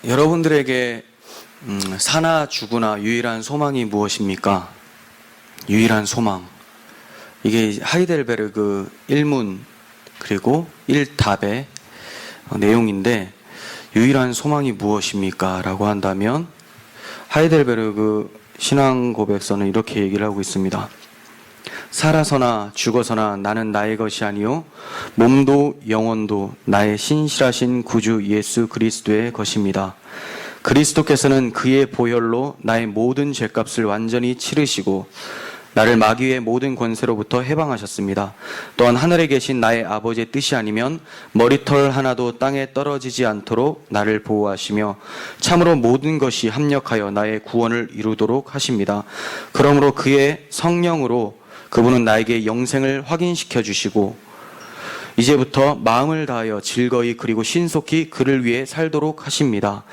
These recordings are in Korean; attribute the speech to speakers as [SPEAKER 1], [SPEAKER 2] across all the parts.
[SPEAKER 1] 여러분들에게 사나 죽으나 유일한 소망이 무엇입니까? 유일한 소망. 이게 하이델베르그 1문 그리고 1답의 내용인데, 유일한 소망이 무엇입니까? 라고 한다면 하이델베르그 신앙고백서는 이렇게 얘기를 하고 있습니다. 살아서나 죽어서나 나는 나의 것이 아니요 몸도 영혼도 나의 신실하신 구주 예수 그리스도의 것입니다. 그리스도께서는 그의 보혈로 나의 모든 죄값을 완전히 치르시고 나를 마귀의 모든 권세로부터 해방하셨습니다. 또한 하늘에 계신 나의 아버지의 뜻이 아니면 머리털 하나도 땅에 떨어지지 않도록 나를 보호하시며 참으로 모든 것이 합력하여 나의 구원을 이루도록 하십니다. 그러므로 그의 성령으로 그분은 나에게 영생을 확인시켜 주시고 이제부터 마음을 다하여 즐거이 그리고 신속히 그를 위해 살도록 하십니다.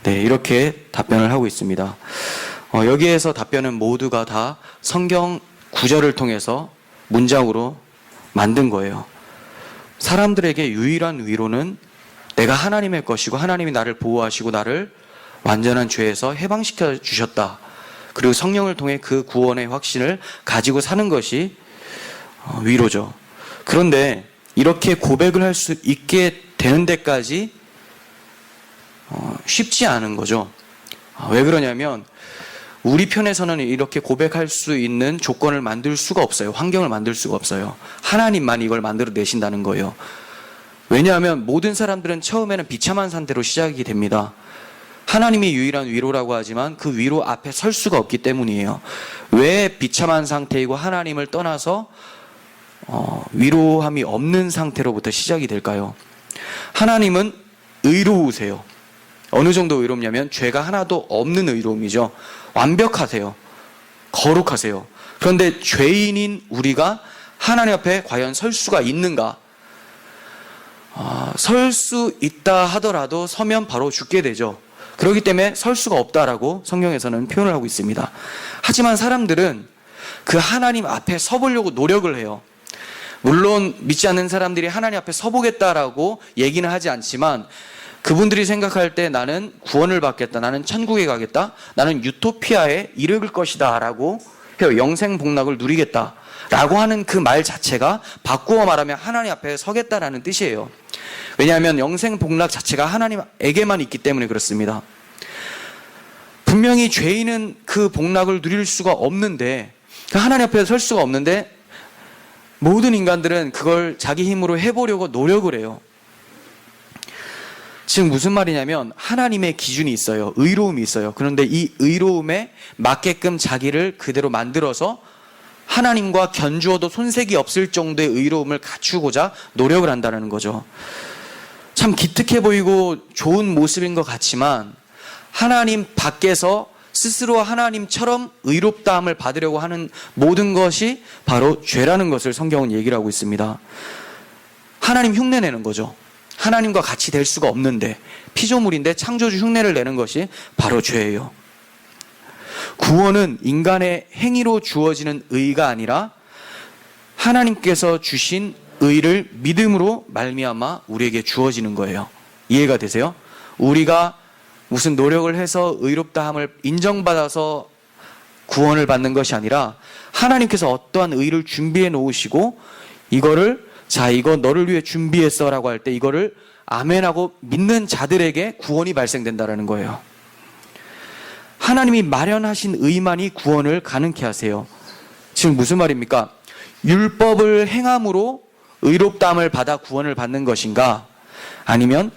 [SPEAKER 1] 네, 이렇게 답변을 하고 있습니다. 여기에서 답변은 모두가 다 성경 구절을 통해서 문장으로 만든 거예요. 사람들에게 유일한 위로는 내가 하나님의 것이고 하나님이 나를 보호하시고 나를 완전한 죄에서 해방시켜 주셨다. 그리고 성령을 통해 그 구원의 확신을 가지고 사는 것이 위로죠. 그런데 이렇게 고백을 할 수 있게 되는 데까지 쉽지 않은 거죠. 왜 그러냐면 우리 편에서는 이렇게 고백할 수 있는 조건을 만들 수가 없어요. 환경을 만들 수가 없어요. 하나님만 이걸 만들어 내신다는 거예요. 왜냐하면 모든 사람들은 처음에는 비참한 상태로 시작이 됩니다. 하나님이 유일한 위로라고 하지만 그 위로 앞에 설 수가 없기 때문이에요. 왜 비참한 상태이고 하나님을 떠나서 위로함이 없는 상태로부터 시작이 될까요? 하나님은 의로우세요. 어느 정도 의롭냐면 죄가 하나도 없는 의로움이죠. 완벽하세요. 거룩하세요. 그런데 죄인인 우리가 하나님 앞에 과연 설 수가 있는가? 설 수 있다 하더라도 서면 바로 죽게 되죠. 그렇기 때문에 설 수가 없다라고 성경에서는 표현을 하고 있습니다. 하지만 사람들은 그 하나님 앞에 서보려고 노력을 해요. 물론 믿지 않는 사람들이 하나님 앞에 서보겠다라고 얘기는 하지 않지만 그분들이 생각할 때 나는 구원을 받겠다, 나는 천국에 가겠다, 나는 유토피아에 이를 것이다 라고 해요. 영생 복락을 누리겠다 라고 하는 그 말 자체가 바꾸어 말하면 하나님 앞에 서겠다라는 뜻이에요. 왜냐하면 영생 복락 자체가 하나님에게만 있기 때문에 그렇습니다. 분명히 죄인은 그 복락을 누릴 수가 없는데, 하나님 앞에 설 수가 없는데 모든 인간들은 그걸 자기 힘으로 해보려고 노력을 해요. 즉 무슨 말이냐면 하나님의 기준이 있어요. 의로움이 있어요. 그런데 이 의로움에 맞게끔 자기를 그대로 만들어서 하나님과 견주어도 손색이 없을 정도의 의로움을 갖추고자 노력을 한다는 거죠. 참 기특해 보이고 좋은 모습인 것 같지만 하나님 밖에서 스스로 하나님처럼 의롭다함을 받으려고 하는 모든 것이 바로 죄라는 것을 성경은 얘기를 하고 있습니다. 하나님 흉내내는 거죠. 하나님과 같이 될 수가 없는데, 피조물인데 창조주 흉내를 내는 것이 바로 죄예요. 구원은 인간의 행위로 주어지는 의가 아니라 하나님께서 주신 의를 믿음으로 말미암아 우리에게 주어지는 거예요. 이해가 되세요? 우리가 무슨 노력을 해서 의롭다함을 인정받아서 구원을 받는 것이 아니라 하나님께서 어떠한 의를 준비해 놓으시고 이거를 자, 이거 너를 위해 준비했어 라고 할 때 이거를 아멘하고 믿는 자들에게 구원이 발생된다는 거예요. 하나님이 마련하신 의만이 구원을 가능케 하세요. 지금 무슨 말입니까? 율법을 행함으로 의롭다함을 받아 구원을 받는 것인가? 아니면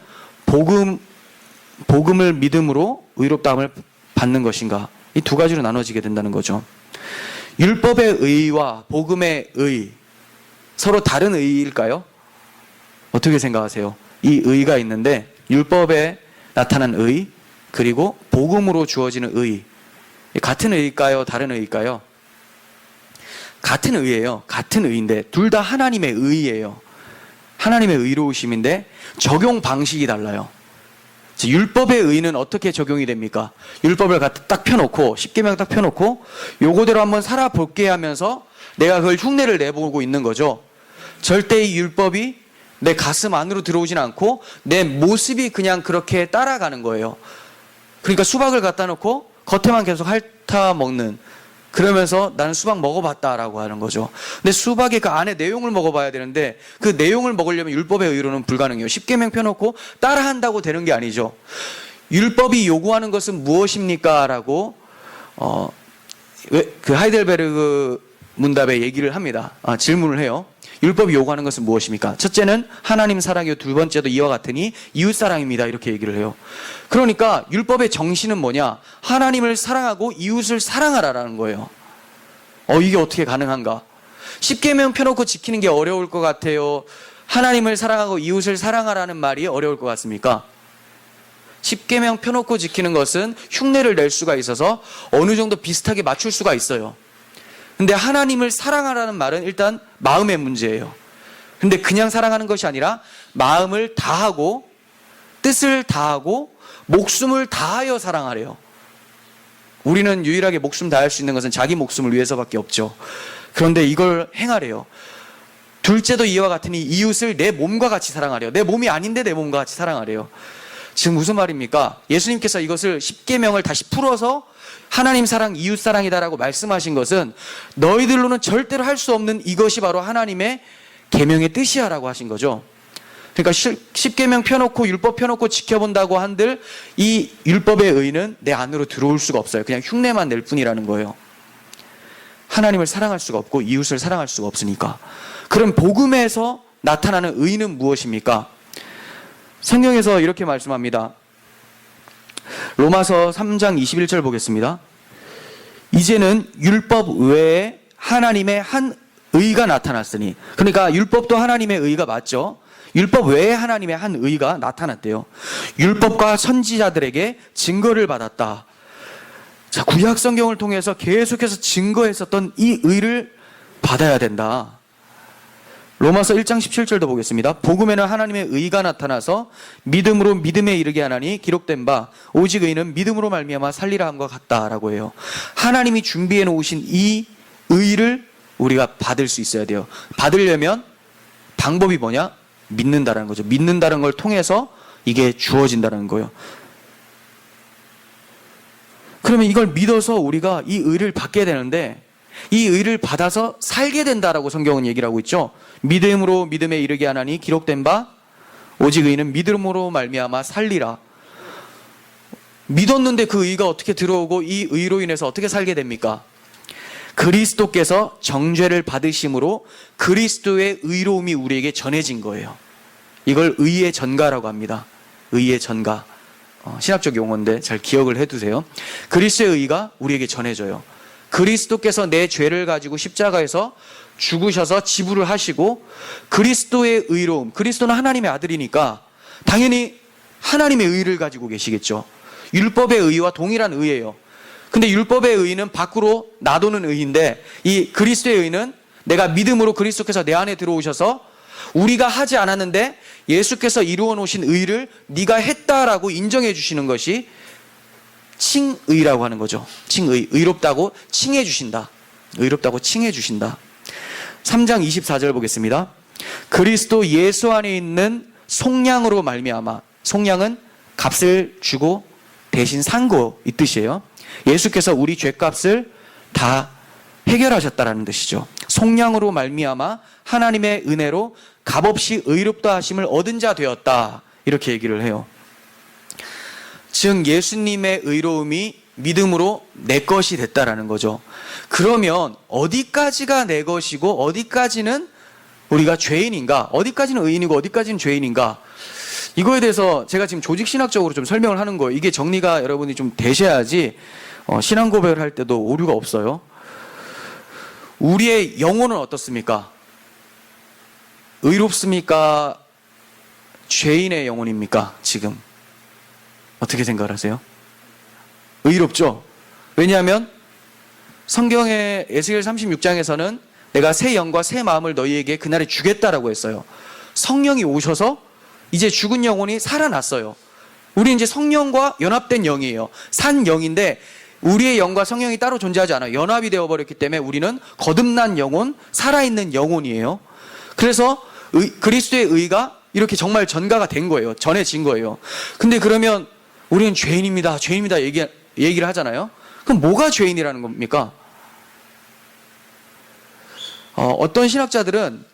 [SPEAKER 1] 복음을 믿음으로 의롭다함을 받는 것인가? 이 두 가지로 나눠지게 된다는 거죠. 율법의 의와 복음의 의, 서로 다른 의일까요? 어떻게 생각하세요? 이 의가 있는데 율법에 나타난 의 그리고 복음으로 주어지는 의, 같은 의일까요? 다른 의일까요? 같은 의예요. 같은 의인데 둘 다 하나님의 의예요. 하나님의 의로우심인데 적용 방식이 달라요. 율법의 의는 어떻게 적용이 됩니까? 율법을 딱 펴놓고 10계명 딱 펴놓고 요거대로 한번 살아볼게 하면서 내가 그걸 흉내를 내보고 있는 거죠. 절대 이 율법이 내 가슴 안으로 들어오진 않고 내 모습이 그냥 그렇게 따라가는 거예요. 그러니까 수박을 갖다 놓고 겉에만 계속 핥아 먹는, 그러면서 나는 수박 먹어봤다라고 하는 거죠. 근데 수박의 그 안에 내용을 먹어봐야 되는데 그 내용을 먹으려면 율법의 의로는 불가능해요. 십계명 펴놓고 따라한다고 되는 게 아니죠. 율법이 요구하는 것은 무엇입니까? 라고 그 하이델베르그 문답에 얘기를 합니다. 질문을 해요. 율법이 요구하는 것은 무엇입니까? 첫째는 하나님 사랑이요, 두 번째도 이와 같으니 이웃 사랑입니다. 이렇게 얘기를 해요. 그러니까 율법의 정신은 뭐냐? 하나님을 사랑하고 이웃을 사랑하라라는 거예요. 이게 어떻게 가능한가? 십계명 펴놓고 지키는 게 어려울 것 같아요? 하나님을 사랑하고 이웃을 사랑하라는 말이 어려울 것 같습니까? 십계명 펴놓고 지키는 것은 흉내를 낼 수가 있어서 어느 정도 비슷하게 맞출 수가 있어요. 근데 하나님을 사랑하라는 말은 일단 마음의 문제예요. 근데 그냥 사랑하는 것이 아니라 마음을 다하고 뜻을 다하고 목숨을 다하여 사랑하래요. 우리는 유일하게 목숨 다할 수 있는 것은 자기 목숨을 위해서밖에 없죠. 그런데 이걸 행하래요. 둘째도 이와 같으니 이웃을 내 몸과 같이 사랑하래요. 내 몸이 아닌데 내 몸과 같이 사랑하래요. 지금 무슨 말입니까? 예수님께서 이것을 십계명을 다시 풀어서 하나님 사랑, 이웃 사랑이다라고 말씀하신 것은 너희들로는 절대로 할 수 없는 이것이 바로 하나님의 계명의 뜻이야라고 하신 거죠. 그러니까 십계명 펴놓고 율법 펴놓고 지켜본다고 한들 이 율법의 의는 내 안으로 들어올 수가 없어요. 그냥 흉내만 낼 뿐이라는 거예요. 하나님을 사랑할 수가 없고 이웃을 사랑할 수가 없으니까. 그럼 복음에서 나타나는 의는 무엇입니까? 성경에서 이렇게 말씀합니다. 로마서 3장 21절 보겠습니다. 이제는 율법 외에 하나님의 한 의가 나타났으니, 그러니까 율법도 하나님의 의가 맞죠. 율법 외에 하나님의 한 의가 나타났대요. 율법과 선지자들에게 증거를 받았다. 자, 구약 성경을 통해서 계속해서 증거했었던 이 의를 받아야 된다. 로마서 1장 17절도 보겠습니다. 복음에는 하나님의 의가 나타나서 믿음으로 믿음에 이르게 하나니 기록된 바 오직 의는 믿음으로 말미암아 살리라 함과 같다라고 해요. 하나님이 준비해 놓으신 이 의를 우리가 받을 수 있어야 돼요. 받으려면 방법이 뭐냐? 믿는다라는 거죠. 믿는다는 걸 통해서 이게 주어진다는 거예요. 그러면 이걸 믿어서 우리가 이 의를 받게 되는데 이 의를 받아서 살게 된다라고 성경은 얘기를 하고 있죠. 믿음으로 믿음에 이르게 하나니 기록된 바 오직 의는 믿음으로 말미암아 살리라. 믿었는데 그 의가 어떻게 들어오고 이 의로 인해서 어떻게 살게 됩니까? 그리스도께서 정죄를 받으심으로 그리스도의 의로움이 우리에게 전해진 거예요. 이걸 의의 전가라고 합니다. 의의 전가. 신학적 용어인데 잘 기억을 해두세요. 그리스도의 의가 우리에게 전해져요. 그리스도께서 내 죄를 가지고 십자가에서 죽으셔서 지불을 하시고 그리스도의 의로움, 그리스도는 하나님의 아들이니까 당연히 하나님의 의를 가지고 계시겠죠. 율법의 의와 동일한 의예요. 근데 율법의 의는 밖으로 놔두는 의인데 이 그리스도의 의는 내가 믿음으로 그리스도께서 내 안에 들어오셔서 우리가 하지 않았는데 예수께서 이루어 놓으신 의를 네가 했다라고 인정해 주시는 것이 칭의라고 하는 거죠. 칭의, 의롭다고 칭해 주신다. 의롭다고 칭해 주신다. 3장 24절 보겠습니다. 그리스도 예수 안에 있는 속량으로 말미암아, 속량은 값을 주고 대신 산 거 이 뜻이에요. 예수께서 우리 죄값을 다 해결하셨다라는 뜻이죠. 속량으로 말미암아 하나님의 은혜로 값없이 의롭다 하심을 얻은 자 되었다. 이렇게 얘기를 해요. 즉 예수님의 의로움이 믿음으로 내 것이 됐다라는 거죠. 그러면 어디까지가 내 것이고 어디까지는 우리가 죄인인가? 어디까지는 의인이고 어디까지는 죄인인가? 이거에 대해서 제가 지금 조직신학적으로 좀 설명을 하는 거예요. 이게 정리가 여러분이 좀 되셔야지 신앙 고백을 할 때도 오류가 없어요. 우리의 영혼은 어떻습니까? 의롭습니까? 죄인의 영혼입니까? 지금 어떻게 생각하세요? 의롭죠? 왜냐하면 성경의 에스겔 36장에서는 내가 새 영과 새 마음을 너희에게 그날에 주겠다라고 했어요. 성령이 오셔서 이제 죽은 영혼이 살아났어요. 우리 이제 성령과 연합된 영이에요. 산 영인데 우리의 영과 성령이 따로 존재하지 않아요. 연합이 되어버렸기 때문에 우리는 거듭난 영혼, 살아있는 영혼이에요. 그래서 그리스도의 의가 이렇게 정말 전가가 된 거예요. 전해진 거예요. 근데 그러면 우리는 죄인입니다. 죄인입니다. 얘기를 하잖아요. 그럼 뭐가 죄인이라는 겁니까? 어떤 신학자들은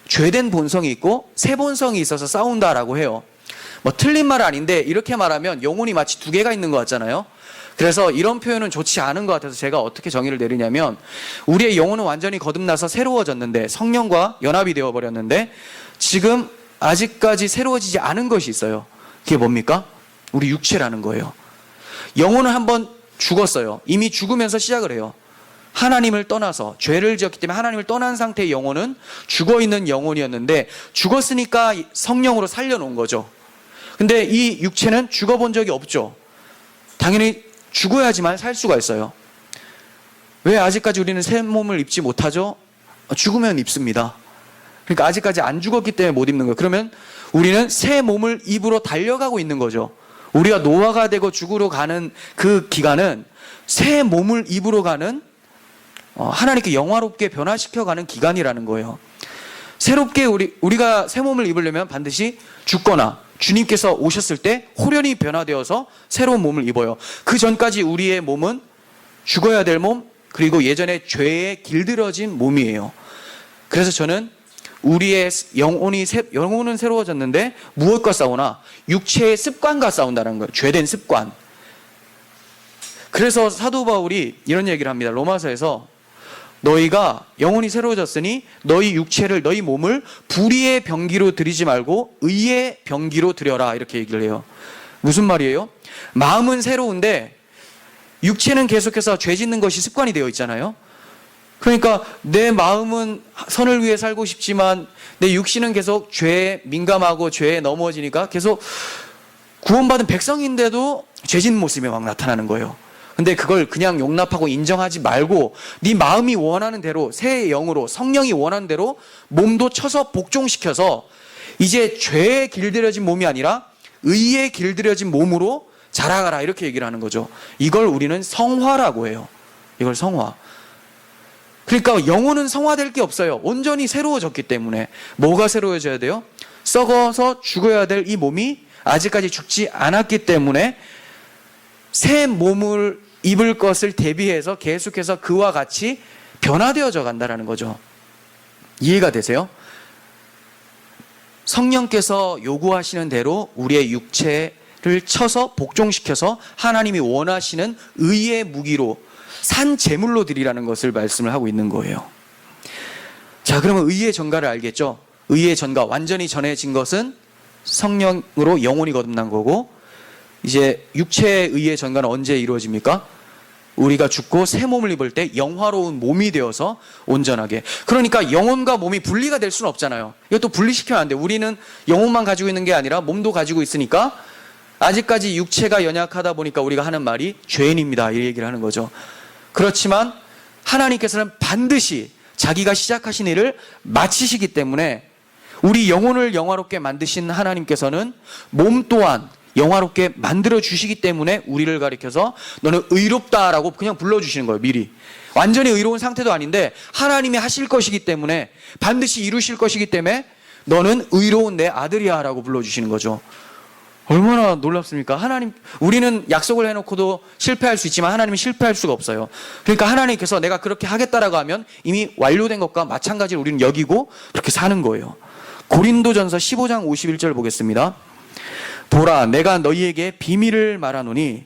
[SPEAKER 1] 죄된 본성이 있고 새 본성이 있어서 싸운다라고 해요. 뭐 틀린 말 아닌데 이렇게 말하면 영혼이 마치 두 개가 있는 것 같잖아요. 그래서 이런 표현은 좋지 않은 것 같아서 제가 어떻게 정의를 내리냐면, 우리의 영혼은 완전히 거듭나서 새로워졌는데, 성령과 연합이 되어버렸는데 지금 아직까지 새로워지지 않은 것이 있어요. 그게 뭡니까? 우리 육체라는 거예요. 영혼은 한번 죽었어요. 이미 죽으면서 시작을 해요. 하나님을 떠나서 죄를 지었기 때문에 하나님을 떠난 상태의 영혼은 죽어있는 영혼이었는데, 죽었으니까 성령으로 살려놓은 거죠. 근데 이 육체는 죽어본 적이 없죠. 당연히 죽어야지만 살 수가 있어요. 왜 아직까지 우리는 새 몸을 입지 못하죠? 죽으면 입습니다. 그러니까 아직까지 안 죽었기 때문에 못 입는 거예요. 그러면 우리는 새 몸을 입으로 달려가고 있는 거죠. 우리가 노화가 되고 죽으러 가는 그 기간은 새 몸을 입으로 가는, 하나님께 영화롭게 변화시켜가는 기간이라는 거예요. 새롭게 우리가 새 몸을 입으려면 반드시 죽거나 주님께서 오셨을 때 호련히 변화되어서 새로운 몸을 입어요. 그 전까지 우리의 몸은 죽어야 될 몸, 그리고 예전에 죄에 길들여진 몸이에요. 그래서 저는 우리의 영혼은 새로워졌는데 무엇과 싸우나? 육체의 습관과 싸운다는 거예요. 죄된 습관. 그래서 사도 바울이 이런 얘기를 합니다. 로마서에서 너희가 영혼이 새로워졌으니 너희 육체를, 너희 몸을 불의의 병기로 드리지 말고 의의 병기로 드려라, 이렇게 얘기를 해요. 무슨 말이에요? 마음은 새로운데 육체는 계속해서 죄 짓는 것이 습관이 되어 있잖아요. 그러니까 내 마음은 선을 위해 살고 싶지만 내 육신은 계속 죄에 민감하고 죄에 넘어지니까 계속 구원받은 백성인데도 죄 짓는 모습이 막 나타나는 거예요. 근데 그걸 그냥 용납하고 인정하지 말고 네 마음이 원하는 대로, 새 영으로 성령이 원하는 대로 몸도 쳐서 복종시켜서 이제 죄에 길들여진 몸이 아니라 의에 길들여진 몸으로 자라가라, 이렇게 얘기를 하는 거죠. 이걸 우리는 성화라고 해요. 이걸 성화. 그러니까 영혼은 성화될 게 없어요. 온전히 새로워졌기 때문에. 뭐가 새로워져야 돼요? 썩어서 죽어야 될 이 몸이 아직까지 죽지 않았기 때문에 새 몸을 입을 것을 대비해서 계속해서 그와 같이 변화되어져 간다는 거죠. 이해가 되세요? 성령께서 요구하시는 대로 우리의 육체를 쳐서 복종시켜서 하나님이 원하시는 의의 무기로, 산 제물로 드리라는 것을 말씀을 하고 있는 거예요. 자, 그러면 의의 전가를 알겠죠? 의의 전가, 완전히 전해진 것은 성령으로 영혼이 거듭난 거고, 이제 육체의 의의 전가는 언제 이루어집니까? 우리가 죽고 새 몸을 입을 때 영화로운 몸이 되어서 온전하게. 그러니까 영혼과 몸이 분리가 될 수는 없잖아요. 이것도 분리시키면 안 돼요. 우리는 영혼만 가지고 있는 게 아니라 몸도 가지고 있으니까 아직까지 육체가 연약하다 보니까 우리가 하는 말이 죄인입니다, 이 얘기를 하는 거죠. 그렇지만 하나님께서는 반드시 자기가 시작하신 일을 마치시기 때문에 우리 영혼을 영화롭게 만드신 하나님께서는 몸 또한 영화롭게 만들어 주시기 때문에 우리를 가리켜서 너는 의롭다라고 그냥 불러주시는 거예요. 미리. 완전히 의로운 상태도 아닌데 하나님이 하실 것이기 때문에, 반드시 이루실 것이기 때문에 너는 의로운 내 아들이야 라고 불러주시는 거죠. 얼마나 놀랍습니까? 우리는 약속을 해놓고도 실패할 수 있지만 하나님은 실패할 수가 없어요. 그러니까 하나님께서 내가 그렇게 하겠다라고 하면 이미 완료된 것과 마찬가지로 우리는 여기고 그렇게 사는 거예요. 고린도전서 15장 51절 보겠습니다. 보라, 내가 너희에게 비밀을 말하노니.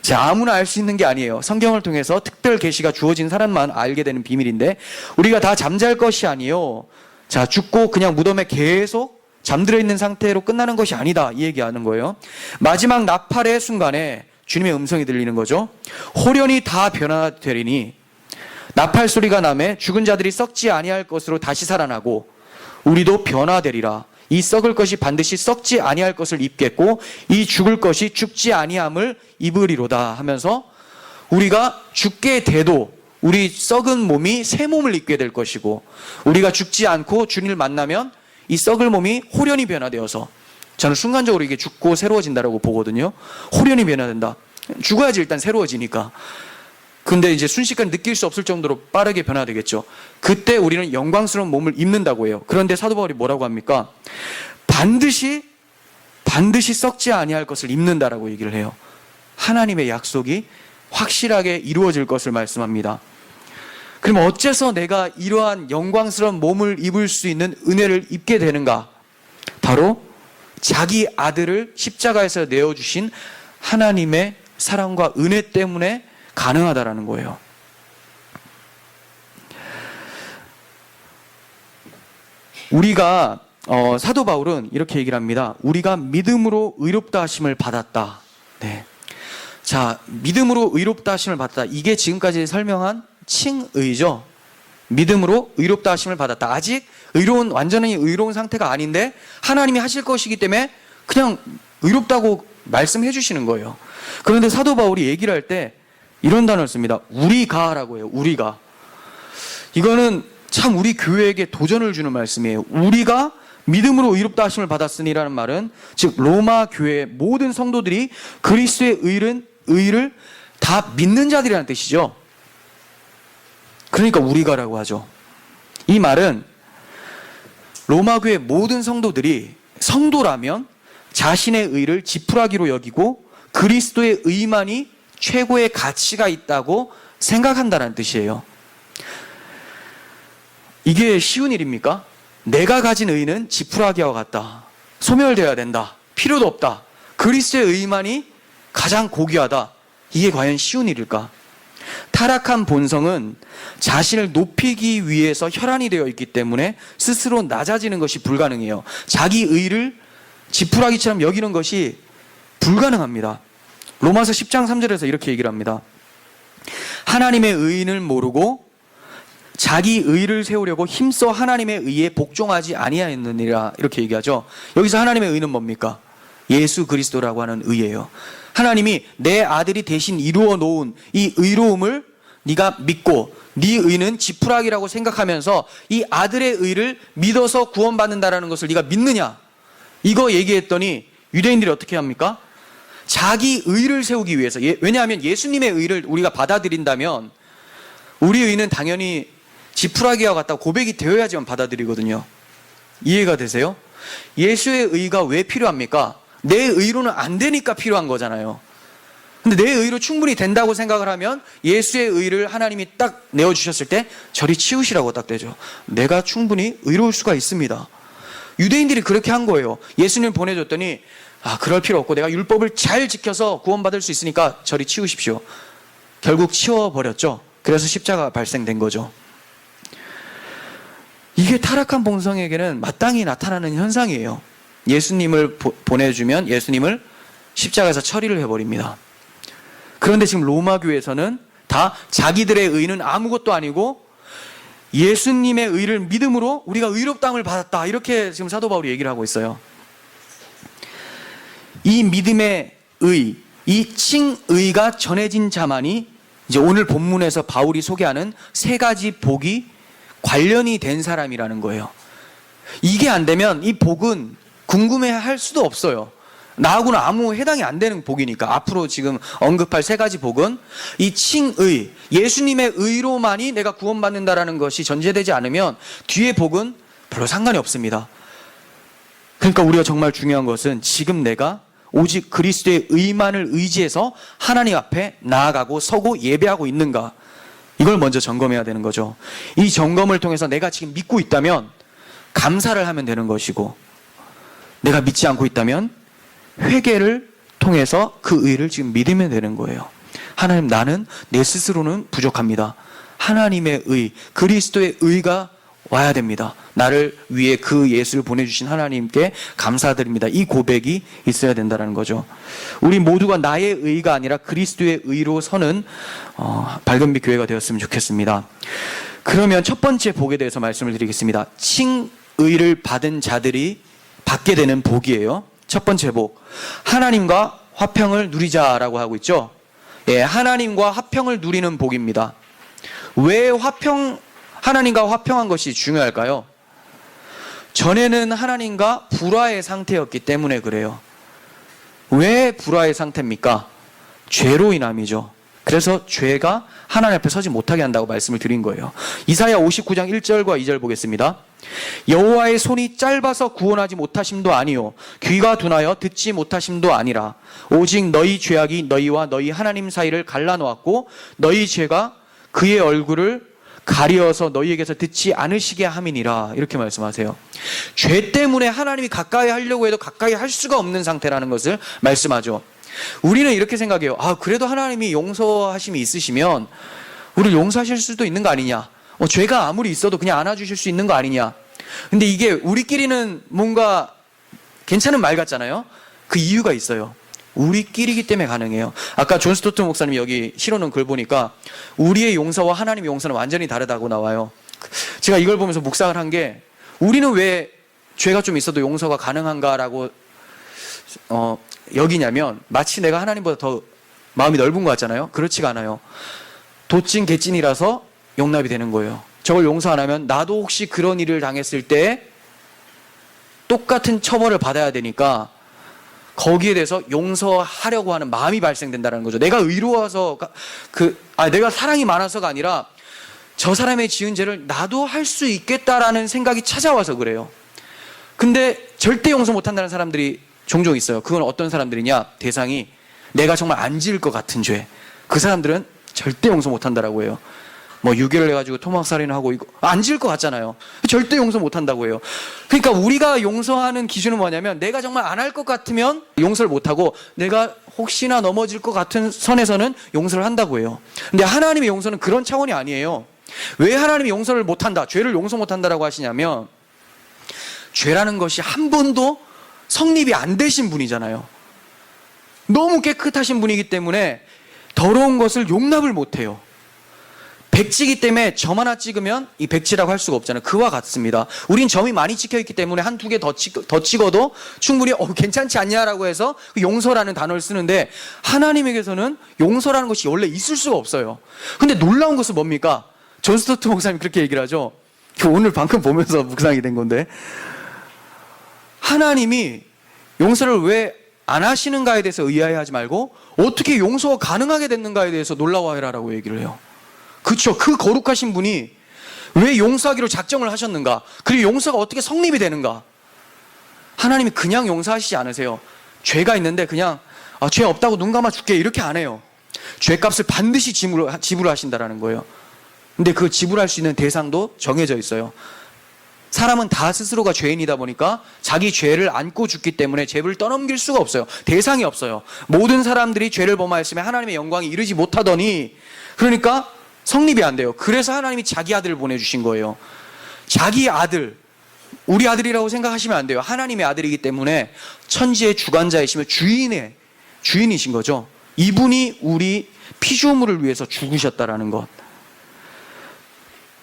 [SPEAKER 1] 자, 아무나 알 수 있는 게 아니에요. 성경을 통해서 특별 계시가 주어진 사람만 알게 되는 비밀인데, 우리가 다 잠잘 것이 아니요, 자, 죽고 그냥 무덤에 계속 잠들어 있는 상태로 끝나는 것이 아니다, 이 얘기하는 거예요. 마지막 나팔의 순간에 주님의 음성이 들리는 거죠. 호련히 다 변화되리니 나팔 소리가 나매 죽은 자들이 썩지 아니할 것으로 다시 살아나고 우리도 변화되리라. 이 썩을 것이 반드시 썩지 아니할 것을 입겠고 이 죽을 것이 죽지 아니함을 입으리로다 하면서, 우리가 죽게 돼도 우리 썩은 몸이 새 몸을 입게 될 것이고, 우리가 죽지 않고 주님을 만나면 이 썩을 몸이 호련히 변화되어서, 저는 순간적으로 이게 죽고 새로워진다라고 보거든요. 호련히 변화된다. 죽어야지 일단 새로워지니까.
[SPEAKER 2] 근데 이제 순식간에 느낄 수 없을 정도로 빠르게 변화되겠죠. 그때 우리는 영광스러운 몸을 입는다고 해요. 그런데 사도 바울이 뭐라고 합니까? 반드시 썩지 아니할 것을 입는다라고 얘기를 해요. 하나님의 약속이 확실하게 이루어질 것을 말씀합니다. 그럼 어째서 내가 이러한 영광스러운 몸을 입을 수 있는 은혜를 입게 되는가? 바로 자기 아들을 십자가에서 내어주신 하나님의 사랑과 은혜 때문에 가능하다라는 거예요. 우리가 사도 바울은 이렇게 얘기를 합니다. 우리가 믿음으로 의롭다 하심을 받았다. 네. 자, 믿음으로 의롭다 하심을 받았다. 이게 지금까지 설명한 칭의죠. 믿음으로 의롭다 하심을 받았다. 아직 완전히 의로운 상태가 아닌데 하나님이 하실 것이기 때문에 그냥 의롭다고 말씀해 주시는 거예요. 그런데 사도 바울이 얘기를 할 때 이런 단어를 씁니다. 우리가라고 해요. 우리가. 이거는 참 우리 교회에게 도전을 주는 말씀이에요. 우리가 믿음으로 의롭다 하심을 받았으니라는 말은 즉 로마 교회의 모든 성도들이 그리스도의 의를 다 믿는 자들이라는 뜻이죠. 그러니까 우리가라고 하죠. 이 말은 로마 교회 모든 성도들이 성도라면 자신의 의를 지푸라기로 여기고 그리스도의 의만이 최고의 가치가 있다고 생각한다는 뜻이에요. 이게 쉬운 일입니까? 내가 가진 의는 지푸라기와 같다. 소멸되어야 된다. 필요도 없다. 그리스도의 의만이 가장 고귀하다. 이게 과연 쉬운 일일까? 타락한 본성은 자신을 높이기 위해서 혈안이 되어 있기 때문에 스스로 낮아지는 것이 불가능해요. 자기 의를 지푸라기처럼 여기는 것이 불가능합니다. 로마서 10장 3절에서 이렇게 얘기를 합니다. 하나님의 의인을 모르고 자기 의를 세우려고 힘써 하나님의 의에 복종하지 아니하였느니라 이렇게 얘기하죠. 여기서 하나님의 의는 뭡니까? 예수 그리스도라고 하는 의예요. 하나님이 내 아들이 대신 이루어 놓은 이 의로움을 네가 믿고 네 의는 지푸라기라고 생각하면서 이 아들의 의를 믿어서 구원받는다라는 것을 네가 믿느냐? 이거 얘기했더니 유대인들이 어떻게 합니까? 자기 의를 세우기 위해서, 왜냐하면 예수님의 의를 우리가 받아들인다면 우리 의는 당연히 지푸라기와 같다 고백이 되어야지만 받아들이거든요. 이해가 되세요? 예수의 의가 왜 필요합니까? 내 의로는 안 되니까 필요한 거잖아요. 근데 내 의로 충분히 된다고 생각을 하면 예수의 의를 하나님이 딱 내어주셨을 때 저리 치우시라고 딱 되죠. 내가 충분히 의로울 수가 있습니다. 유대인들이 그렇게 한 거예요. 예수님 보내줬더니 그럴 필요 없고 내가 율법을 잘 지켜서 구원받을 수 있으니까 저리 치우십시오. 결국 치워버렸죠. 그래서 십자가가 발생된 거죠. 이게 타락한 본성에게는 마땅히 나타나는 현상이에요. 예수님을 보내주면 예수님을 십자가에서 처리를 해버립니다. 그런데 지금 로마 교회에서는 다 자기들의 의는 아무것도 아니고 예수님의 의를 믿음으로 우리가 의롭다함을 받았다. 이렇게 지금 사도 바울이 얘기를 하고 있어요. 이 믿음의 의, 이 칭의가 전해진 자만이 이제 오늘 본문에서 바울이 소개하는 세 가지 복이 관련이 된 사람이라는 거예요. 이게 안 되면 이 복은 궁금해할 수도 없어요. 나하고는 아무 해당이 안 되는 복이니까. 앞으로 지금 언급할 세 가지 복은 이 칭의, 예수님의 의로만이 내가 구원받는다라는 것이 전제되지 않으면 뒤의 복은 별로 상관이 없습니다. 그러니까 우리가 정말 중요한 것은 지금 내가 오직 그리스도의 의만을 의지해서 하나님 앞에 나아가고 서고 예배하고 있는가, 이걸 먼저 점검해야 되는 거죠. 이 점검을 통해서 내가 지금 믿고 있다면 감사를 하면 되는 것이고, 내가 믿지 않고 있다면 회개를 통해서 그 의를 지금 믿으면 되는 거예요. 하나님, 나는 내 스스로는 부족합니다. 하나님의 의, 그리스도의 의가 와야 됩니다. 나를 위해 그 예수를 보내주신 하나님께 감사드립니다. 이 고백이 있어야 된다는 거죠. 우리 모두가 나의 의가 아니라 그리스도의 의로 서는 밝은빛 교회가 되었으면 좋겠습니다. 그러면 첫 번째 복에 대해서 말씀을 드리겠습니다. 칭의를 받은 자들이 받게 되는 복이에요. 첫 번째 복, 하나님과 화평을 누리자라고 하고 있죠. 예, 하나님과 화평을 누리는 복입니다. 왜 하나님과 화평한 것이 중요할까요? 전에는 하나님과 불화의 상태였기 때문에 그래요. 왜 불화의 상태입니까? 죄로 인함이죠. 그래서 죄가 하나님 앞에 서지 못하게 한다고 말씀을 드린 거예요. 이사야 59장 1절과 2절 보겠습니다. 여호와의 손이 짧아서 구원하지 못하심도 아니요 귀가 둔하여 듣지 못하심도 아니라 오직 너희 죄악이 너희와 너희 하나님 사이를 갈라놓았고 너희 죄가 그의 얼굴을 가리어서 너희에게서 듣지 않으시게 함이니라. 이렇게 말씀하세요. 죄 때문에 하나님이 가까이 하려고 해도 가까이 할 수가 없는 상태라는 것을 말씀하죠. 우리는 이렇게 생각해요. 그래도 하나님이 용서하심이 있으시면 우리를 용서하실 수도 있는 거 아니냐. 죄가 아무리 있어도 그냥 안아주실 수 있는 거 아니냐. 근데 이게 우리끼리는 뭔가 괜찮은 말 같잖아요. 그 이유가 있어요. 우리끼리기 때문에 가능해요. 아까 존 스토트 목사님이 여기 실어놓은 글 보니까 우리의 용서와 하나님의 용서는 완전히 다르다고 나와요. 제가 이걸 보면서 묵상을 한 게 우리는 왜 죄가 좀 있어도 용서가 가능한가라고 여기냐면 마치 내가 하나님보다 더 마음이 넓은 것 같잖아요. 그렇지가 않아요. 도찐 개찐이라서 용납이 되는 거예요. 저걸 용서 안 하면 나도 혹시 그런 일을 당했을 때 똑같은 처벌을 받아야 되니까 거기에 대해서 용서하려고 하는 마음이 발생된다는 거죠. 내가 의로워서 내가 사랑이 많아서가 아니라 저 사람의 지은 죄를 나도 할 수 있겠다라는 생각이 찾아와서 그래요. 근데 절대 용서 못한다는 사람들이 종종 있어요. 그건 어떤 사람들이냐? 대상이 내가 정말 안 지을 것 같은 죄. 그 사람들은 절대 용서 못한다라고 해요. 유괴를 해가지고 토막살인을 하고 이거 안 지을 것 같잖아요. 절대 용서 못한다고 해요. 그러니까 우리가 용서하는 기준은 뭐냐면 내가 정말 안 할 것 같으면 용서를 못하고 내가 혹시나 넘어질 것 같은 선에서는 용서를 한다고 해요. 근데 하나님의 용서는 그런 차원이 아니에요. 왜 하나님이 용서를 못한다, 죄를 용서 못한다라고 하시냐면 죄라는 것이 한 번도 성립이 안 되신 분이잖아요. 너무 깨끗하신 분이기 때문에 더러운 것을 용납을 못해요. 백지기 때문에 점 하나 찍으면 이 백지라고 할 수가 없잖아요. 그와 같습니다. 우린 점이 많이 찍혀있기 때문에 한두 개 더 찍어도 충분히 괜찮지 않냐라고 해서 용서라는 단어를 쓰는데 하나님에게서는 용서라는 것이 원래 있을 수가 없어요. 근데 놀라운 것은 뭡니까? 존 스토트 목사님이 그렇게 얘기를 하죠. 오늘 방금 보면서 묵상이 된 건데 하나님이 용서를 왜 안 하시는가에 대해서 의아해하지 말고 어떻게 용서가 가능하게 됐는가에 대해서 놀라워해라라고 얘기를 해요. 그렇죠. 그 거룩하신 분이 왜 용서하기로 작정을 하셨는가? 그리고 용서가 어떻게 성립이 되는가? 하나님이 그냥 용서하시지 않으세요. 죄가 있는데 그냥 죄 없다고 눈 감아 줄게 이렇게 안 해요. 죄값을 반드시 지불하신다라는 거예요. 근데 그 지불할 수 있는 대상도 정해져 있어요. 사람은 다 스스로가 죄인이다 보니까 자기 죄를 안고 죽기 때문에 죄를 떠넘길 수가 없어요. 대상이 없어요. 모든 사람들이 죄를 범하였으면 하나님의 영광이 이르지 못하더니 그러니까 성립이 안 돼요. 그래서 하나님이 자기 아들을 보내주신 거예요. 자기 아들, 우리 아들이라고 생각하시면 안 돼요. 하나님의 아들이기 때문에 천지의 주관자이시며 주인이신 거죠. 이분이 우리 피조물을 위해서 죽으셨다라는 것.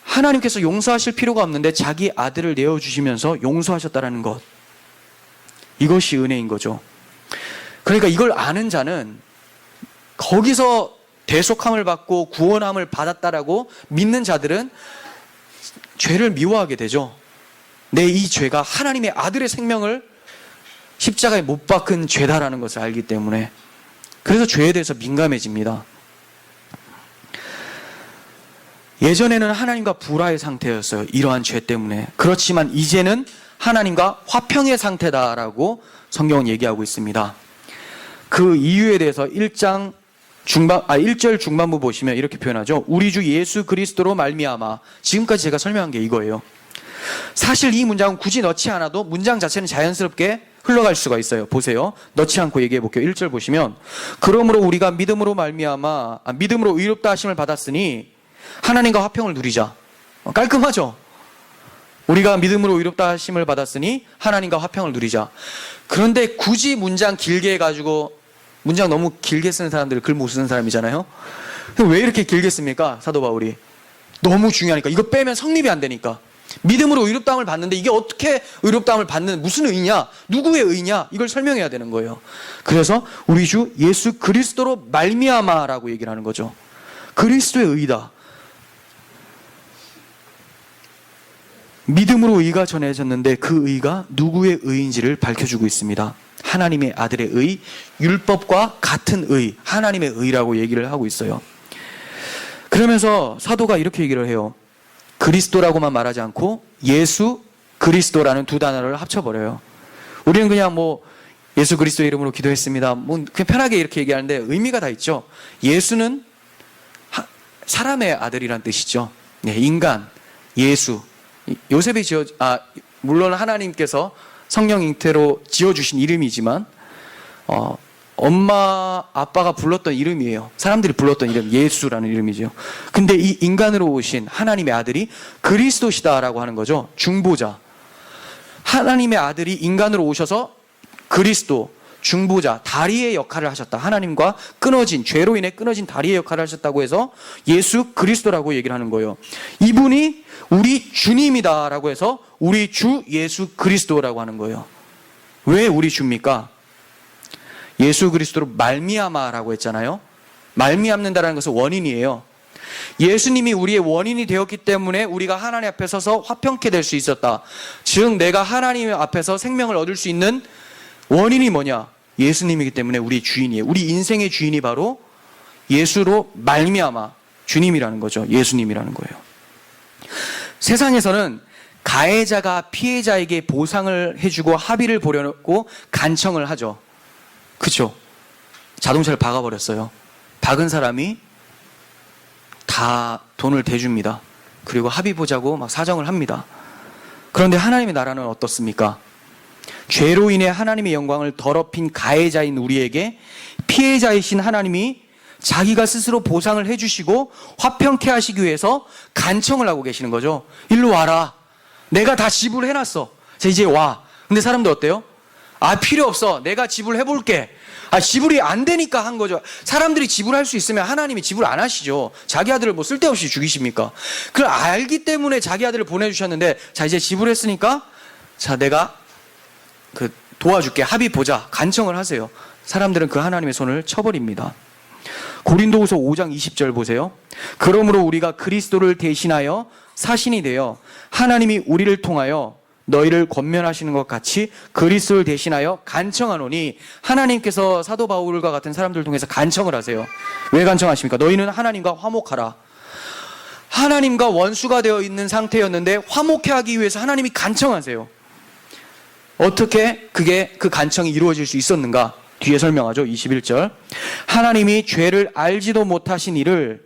[SPEAKER 2] 하나님께서 용서하실 필요가 없는데 자기 아들을 내어주시면서 용서하셨다라는 것. 이것이 은혜인 거죠. 그러니까 이걸 아는 자는 거기서 대속함을 받고 구원함을 받았다라고 믿는 자들은 죄를 미워하게 되죠. 내 이 죄가 하나님의 아들의 생명을 십자가에 못 박은 죄다라는 것을 알기 때문에 그래서 죄에 대해서 민감해집니다. 예전에는 하나님과 불화의 상태였어요. 이러한 죄 때문에. 그렇지만 이제는 하나님과 화평의 상태다라고 성경은 얘기하고 있습니다. 그 이유에 대해서 1절 중반부 보시면 이렇게 표현하죠. 우리 주 예수 그리스도로 말미암아. 지금까지 제가 설명한 게 이거예요. 사실 이 문장은 굳이 넣지 않아도 문장 자체는 자연스럽게 흘러갈 수가 있어요. 보세요. 넣지 않고 얘기해 볼게요. 1절 보시면 그러므로 우리가 믿음으로 의롭다 하심을 받았으니 하나님과 화평을 누리자. 깔끔하죠? 우리가 믿음으로 의롭다 하심을 받았으니 하나님과 화평을 누리자. 그런데 굳이 문장 길게 해가지고 문장 너무 길게 쓰는 사람들 글 못 쓰는 사람이잖아요. 왜 이렇게 길게 씁니까? 사도 바울이. 너무 중요하니까. 이거 빼면 성립이 안 되니까. 믿음으로 의롭다함을 받는데 이게 어떻게 의롭다함을 받는 무슨 의냐? 누구의 의냐? 이걸 설명해야 되는 거예요. 그래서 우리 주 예수 그리스도로 말미암아라고 얘기를 하는 거죠. 그리스도의 의다. 믿음으로 의가 전해졌는데 그 의가 누구의 의인지를 밝혀주고 있습니다. 하나님의 아들의 의, 율법과 같은 의, 하나님의 의라고 얘기를 하고 있어요. 그러면서 사도가 이렇게 얘기를 해요. 그리스도라고만 말하지 않고 예수 그리스도라는 두 단어를 합쳐버려요. 우리는 그냥 뭐 예수 그리스도 이름으로 기도했습니다. 뭐 그냥 편하게 이렇게 얘기하는데 의미가 다 있죠. 예수는 사람의 아들이란 뜻이죠. 네, 인간, 예수. 요셉이 물론 하나님께서 성령 잉태로 지어주신 이름이지만, 엄마, 아빠가 불렀던 이름이에요. 사람들이 불렀던 이름, 예수라는 이름이죠. 근데 이 인간으로 오신 하나님의 아들이 그리스도시다라고 하는 거죠. 중보자. 하나님의 아들이 인간으로 오셔서 그리스도, 중보자, 다리의 역할을 하셨다. 하나님과 죄로 인해 끊어진 다리의 역할을 하셨다고 해서 예수 그리스도라고 얘기를 하는 거예요. 이분이 우리 주님이다라고 해서 우리 주 예수 그리스도라고 하는 거예요. 왜 우리 주입니까? 예수 그리스도로 말미암아라고 했잖아요. 말미암는다라는 것은 원인이에요. 예수님이 우리의 원인이 되었기 때문에 우리가 하나님 앞에 서서 화평케 될 수 있었다. 즉 내가 하나님 앞에서 생명을 얻을 수 있는 원인이 뭐냐? 예수님이기 때문에 우리 주인이에요. 우리 인생의 주인이 바로 예수로 말미암아 주님이라는 거죠. 예수님이라는 거예요. 세상에서는 가해자가 피해자에게 보상을 해주고 합의를 보려고 간청을 하죠. 그렇죠? 자동차를 박아버렸어요. 박은 사람이 다 돈을 대줍니다. 그리고 합의 보자고 막 사정을 합니다. 그런데 하나님의 나라는 어떻습니까? 죄로 인해 하나님의 영광을 더럽힌 가해자인 우리에게 피해자이신 하나님이 자기가 스스로 보상을 해주시고 화평케 하시기 위해서 간청을 하고 계시는 거죠. 일로 와라. 내가 다 지불해놨어. 자, 이제 와. 근데 사람들 어때요? 필요 없어. 내가 지불해볼게. 지불이 안 되니까 한 거죠. 사람들이 지불할 수 있으면 하나님이 지불 안 하시죠. 자기 아들을 뭐 쓸데없이 죽이십니까? 그걸 알기 때문에 자기 아들을 보내주셨는데, 자, 이제 지불했으니까, 자, 내가 도와줄게. 합의 보자. 간청을 하세요. 사람들은 그 하나님의 손을 쳐버립니다. 고린도후서 5장 20절 보세요. 그러므로 우리가 그리스도를 대신하여 사신이 되어 하나님이 우리를 통하여 너희를 권면하시는 것 같이 그리스도를 대신하여 간청하노니, 하나님께서 사도 바울과 같은 사람들을 통해서 간청을 하세요. 왜 간청하십니까? 너희는 하나님과 화목하라. 하나님과 원수가 되어 있는 상태였는데 화목해 하기 위해서 하나님이 간청하세요. 어떻게 그 간청이 이루어질 수 있었는가? 뒤에 설명하죠. 21절. 하나님이 죄를 알지도 못하신 이를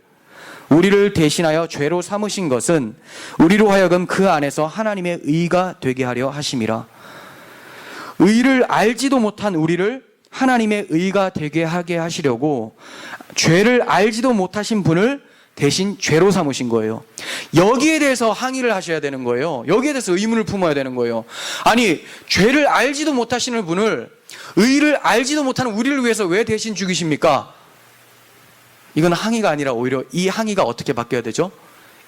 [SPEAKER 2] 우리를 대신하여 죄로 삼으신 것은 우리로 하여금 그 안에서 하나님의 의가 되게 하려 하심이라. 의를 알지도 못한 우리를 하나님의 의가 되게 하게 하시려고 죄를 알지도 못하신 분을 대신 죄로 삼으신 거예요. 여기에 대해서 항의를 하셔야 되는 거예요. 여기에 대해서 의문을 품어야 되는 거예요. 아니, 죄를 알지도 못하시는 분을 의를 알지도 못하는 우리를 위해서 왜 대신 죽이십니까? 이건 항의가 아니라 오히려 이 항의가 어떻게 바뀌어야 되죠?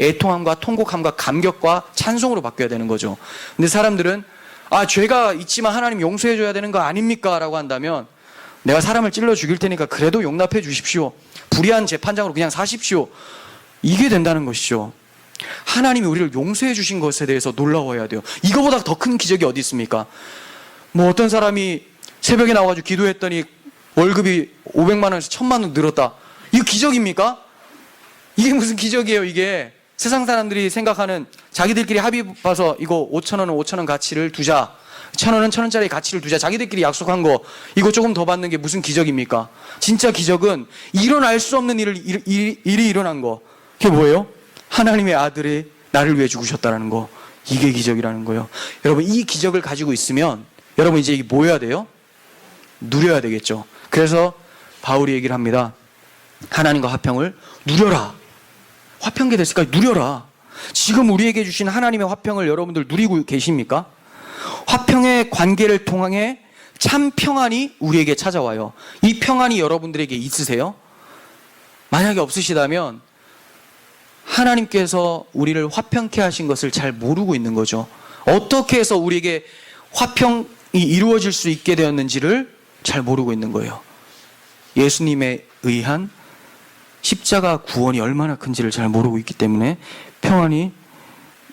[SPEAKER 2] 애통함과 통곡함과 감격과 찬송으로 바뀌어야 되는 거죠. 근데 사람들은 죄가 있지만 하나님 용서해 줘야 되는 거 아닙니까? 라고 한다면, 내가 사람을 찔러 죽일 테니까 그래도 용납해 주십시오. 불의한 재판장으로 그냥 사십시오. 이게 된다는 것이죠. 하나님이 우리를 용서해 주신 것에 대해서 놀라워해야 돼요. 이거보다 더 큰 기적이 어디 있습니까? 뭐 어떤 사람이 새벽에 나와가지고 기도했더니 월급이 500만 원에서 1000만 원 늘었다. 이거 기적입니까? 이게 무슨 기적이에요, 이게. 세상 사람들이 생각하는, 자기들끼리 합의 봐서 이거 5,000원은 5,000원 가치를 두자, 1,000원은 1,000원짜리 가치를 두자, 자기들끼리 약속한 거 이거 조금 더 받는 게 무슨 기적입니까? 진짜 기적은 일어날 수 없는 일이 일어난 거. 그게 뭐예요? 하나님의 아들이 나를 위해 죽으셨다는 거. 이게 기적이라는 거예요. 여러분, 이 기적을 가지고 있으면 여러분 이제 이게 뭐 해야 돼요? 누려야 되겠죠. 그래서 바울이 얘기를 합니다. 하나님과 화평을 누려라. 화평케 됐을까? 누려라. 지금 우리에게 주신 하나님의 화평을 여러분들 누리고 계십니까? 화평의 관계를 통해 참 평안이 우리에게 찾아와요. 이 평안이 여러분들에게 있으세요? 만약에 없으시다면 하나님께서 우리를 화평케 하신 것을 잘 모르고 있는 거죠. 어떻게 해서 우리에게 화평이 이루어질 수 있게 되었는지를 잘 모르고 있는 거예요. 예수님에 의한 십자가 구원이 얼마나 큰지를 잘 모르고 있기 때문에 평안이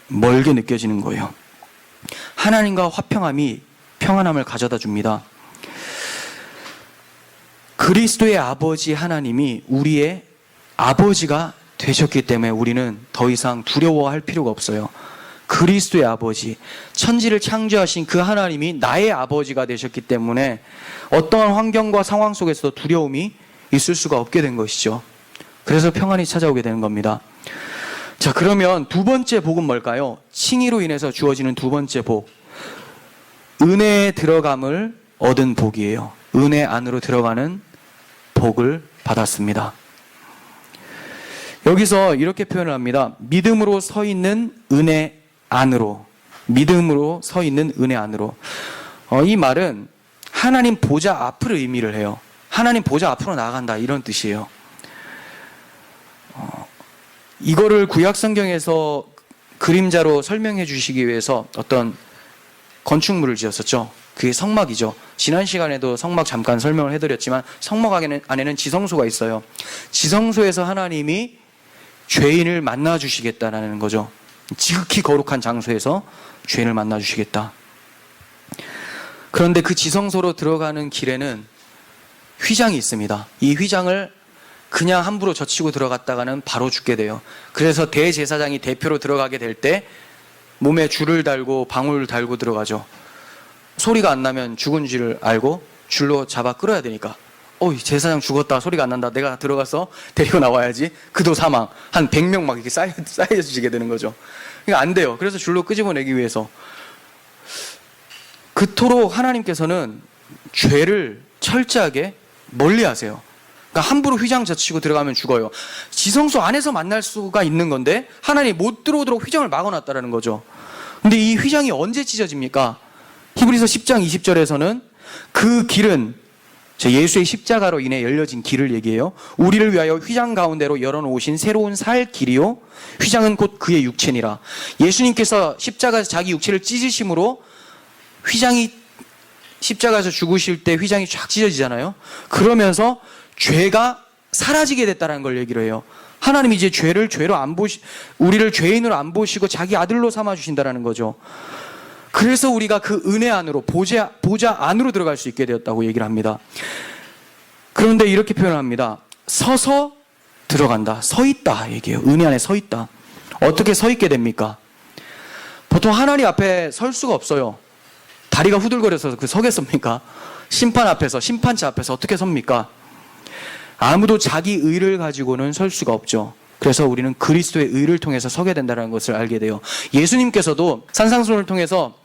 [SPEAKER 2] 멀게 느껴지는 거예요. 하나님과 화평함이 평안함을 가져다 줍니다. 그리스도의 아버지 하나님이 우리의 아버지가 되셨기 때문에 우리는 더 이상 두려워할 필요가 없어요. 그리스도의 아버지, 천지를 창조하신 그 하나님이 나의 아버지가 되셨기 때문에 어떠한 환경과 상황 속에서도 두려움이 있을 수가 없게 된 것이죠. 그래서 평안이 찾아오게 되는 겁니다. 자, 그러면 두 번째 복은 뭘까요? 칭의로 인해서 주어지는 두 번째 복. 은혜에 들어감을 얻은 복이에요. 은혜 안으로 들어가는 복을 받았습니다. 여기서 이렇게 표현을 합니다. 믿음으로 서 있는 은혜 안으로. 믿음으로 서 있는 은혜 안으로. 이 말은 하나님 보좌 앞을 의미를 해요. 하나님 보좌 앞으로 나아간다, 이런 뜻이에요. 이거를 구약 성경에서 그림자로 설명해 주시기 위해서 어떤 건축물을 지었었죠. 그게 성막이죠. 지난 시간에도 성막 잠깐 설명을 해드렸지만 성막 안에는 지성소가 있어요. 지성소에서 하나님이 죄인을 만나 주시겠다라는 거죠. 지극히 거룩한 장소에서 죄인을 만나 주시겠다. 그런데 그 지성소로 들어가는 길에는 휘장이 있습니다. 이 휘장을 그냥 함부로 젖히고 들어갔다가는 바로 죽게 돼요. 그래서 대제사장이 대표로 들어가게 될 때 몸에 줄을 달고 방울을 달고 들어가죠. 소리가 안 나면 죽은 줄 알고 줄로 잡아 끌어야 되니까, 제사장 죽었다, 소리가 안 난다, 내가 들어가서 데리고 나와야지. 그도 사망. 한 100명 막 이렇게 쌓여지게 되는 거죠. 그러니까 안 돼요. 그래서 줄로 끄집어내기 위해서. 그토록 하나님께서는 죄를 철저하게 멀리 하세요. 그러니까 함부로 휘장 젖히고 들어가면 죽어요. 지성소 안에서 만날 수가 있는 건데 하나님이 못 들어오도록 휘장을 막아놨다는 거죠. 근데 이 휘장이 언제 찢어집니까? 히브리서 10장 20절에서는 그 길은 예수의 십자가로 인해 열려진 길을 얘기해요. 우리를 위하여 휘장 가운데로 열어놓으신 새로운 살 길이요, 휘장은 곧 그의 육체니라. 예수님께서 십자가에서 자기 육체를 찢으심으로 휘장이, 십자가에서 죽으실 때 휘장이 쫙 찢어지잖아요. 그러면서 죄가 사라지게 됐다는 걸 얘기를 해요. 하나님이 이제 죄를 죄로 안 우리를 죄인으로 안 보시고 자기 아들로 삼아 주신다는 거죠. 그래서 우리가 그 은혜 안으로, 보좌 안으로 들어갈 수 있게 되었다고 얘기를 합니다. 그런데 이렇게 표현합니다. 서서 들어간다. 서 있다 얘기해요. 은혜 안에 서 있다. 어떻게 서 있게 됩니까? 보통 하나님 앞에 설 수가 없어요. 다리가 후들거려서 서겠습니까? 심판 앞에서, 심판차 앞에서 어떻게 섭니까? 아무도 자기 의를 가지고는 설 수가 없죠. 그래서 우리는 그리스도의 의를 통해서 서게 된다는 것을 알게 돼요. 예수님께서도 산상수훈을 통해서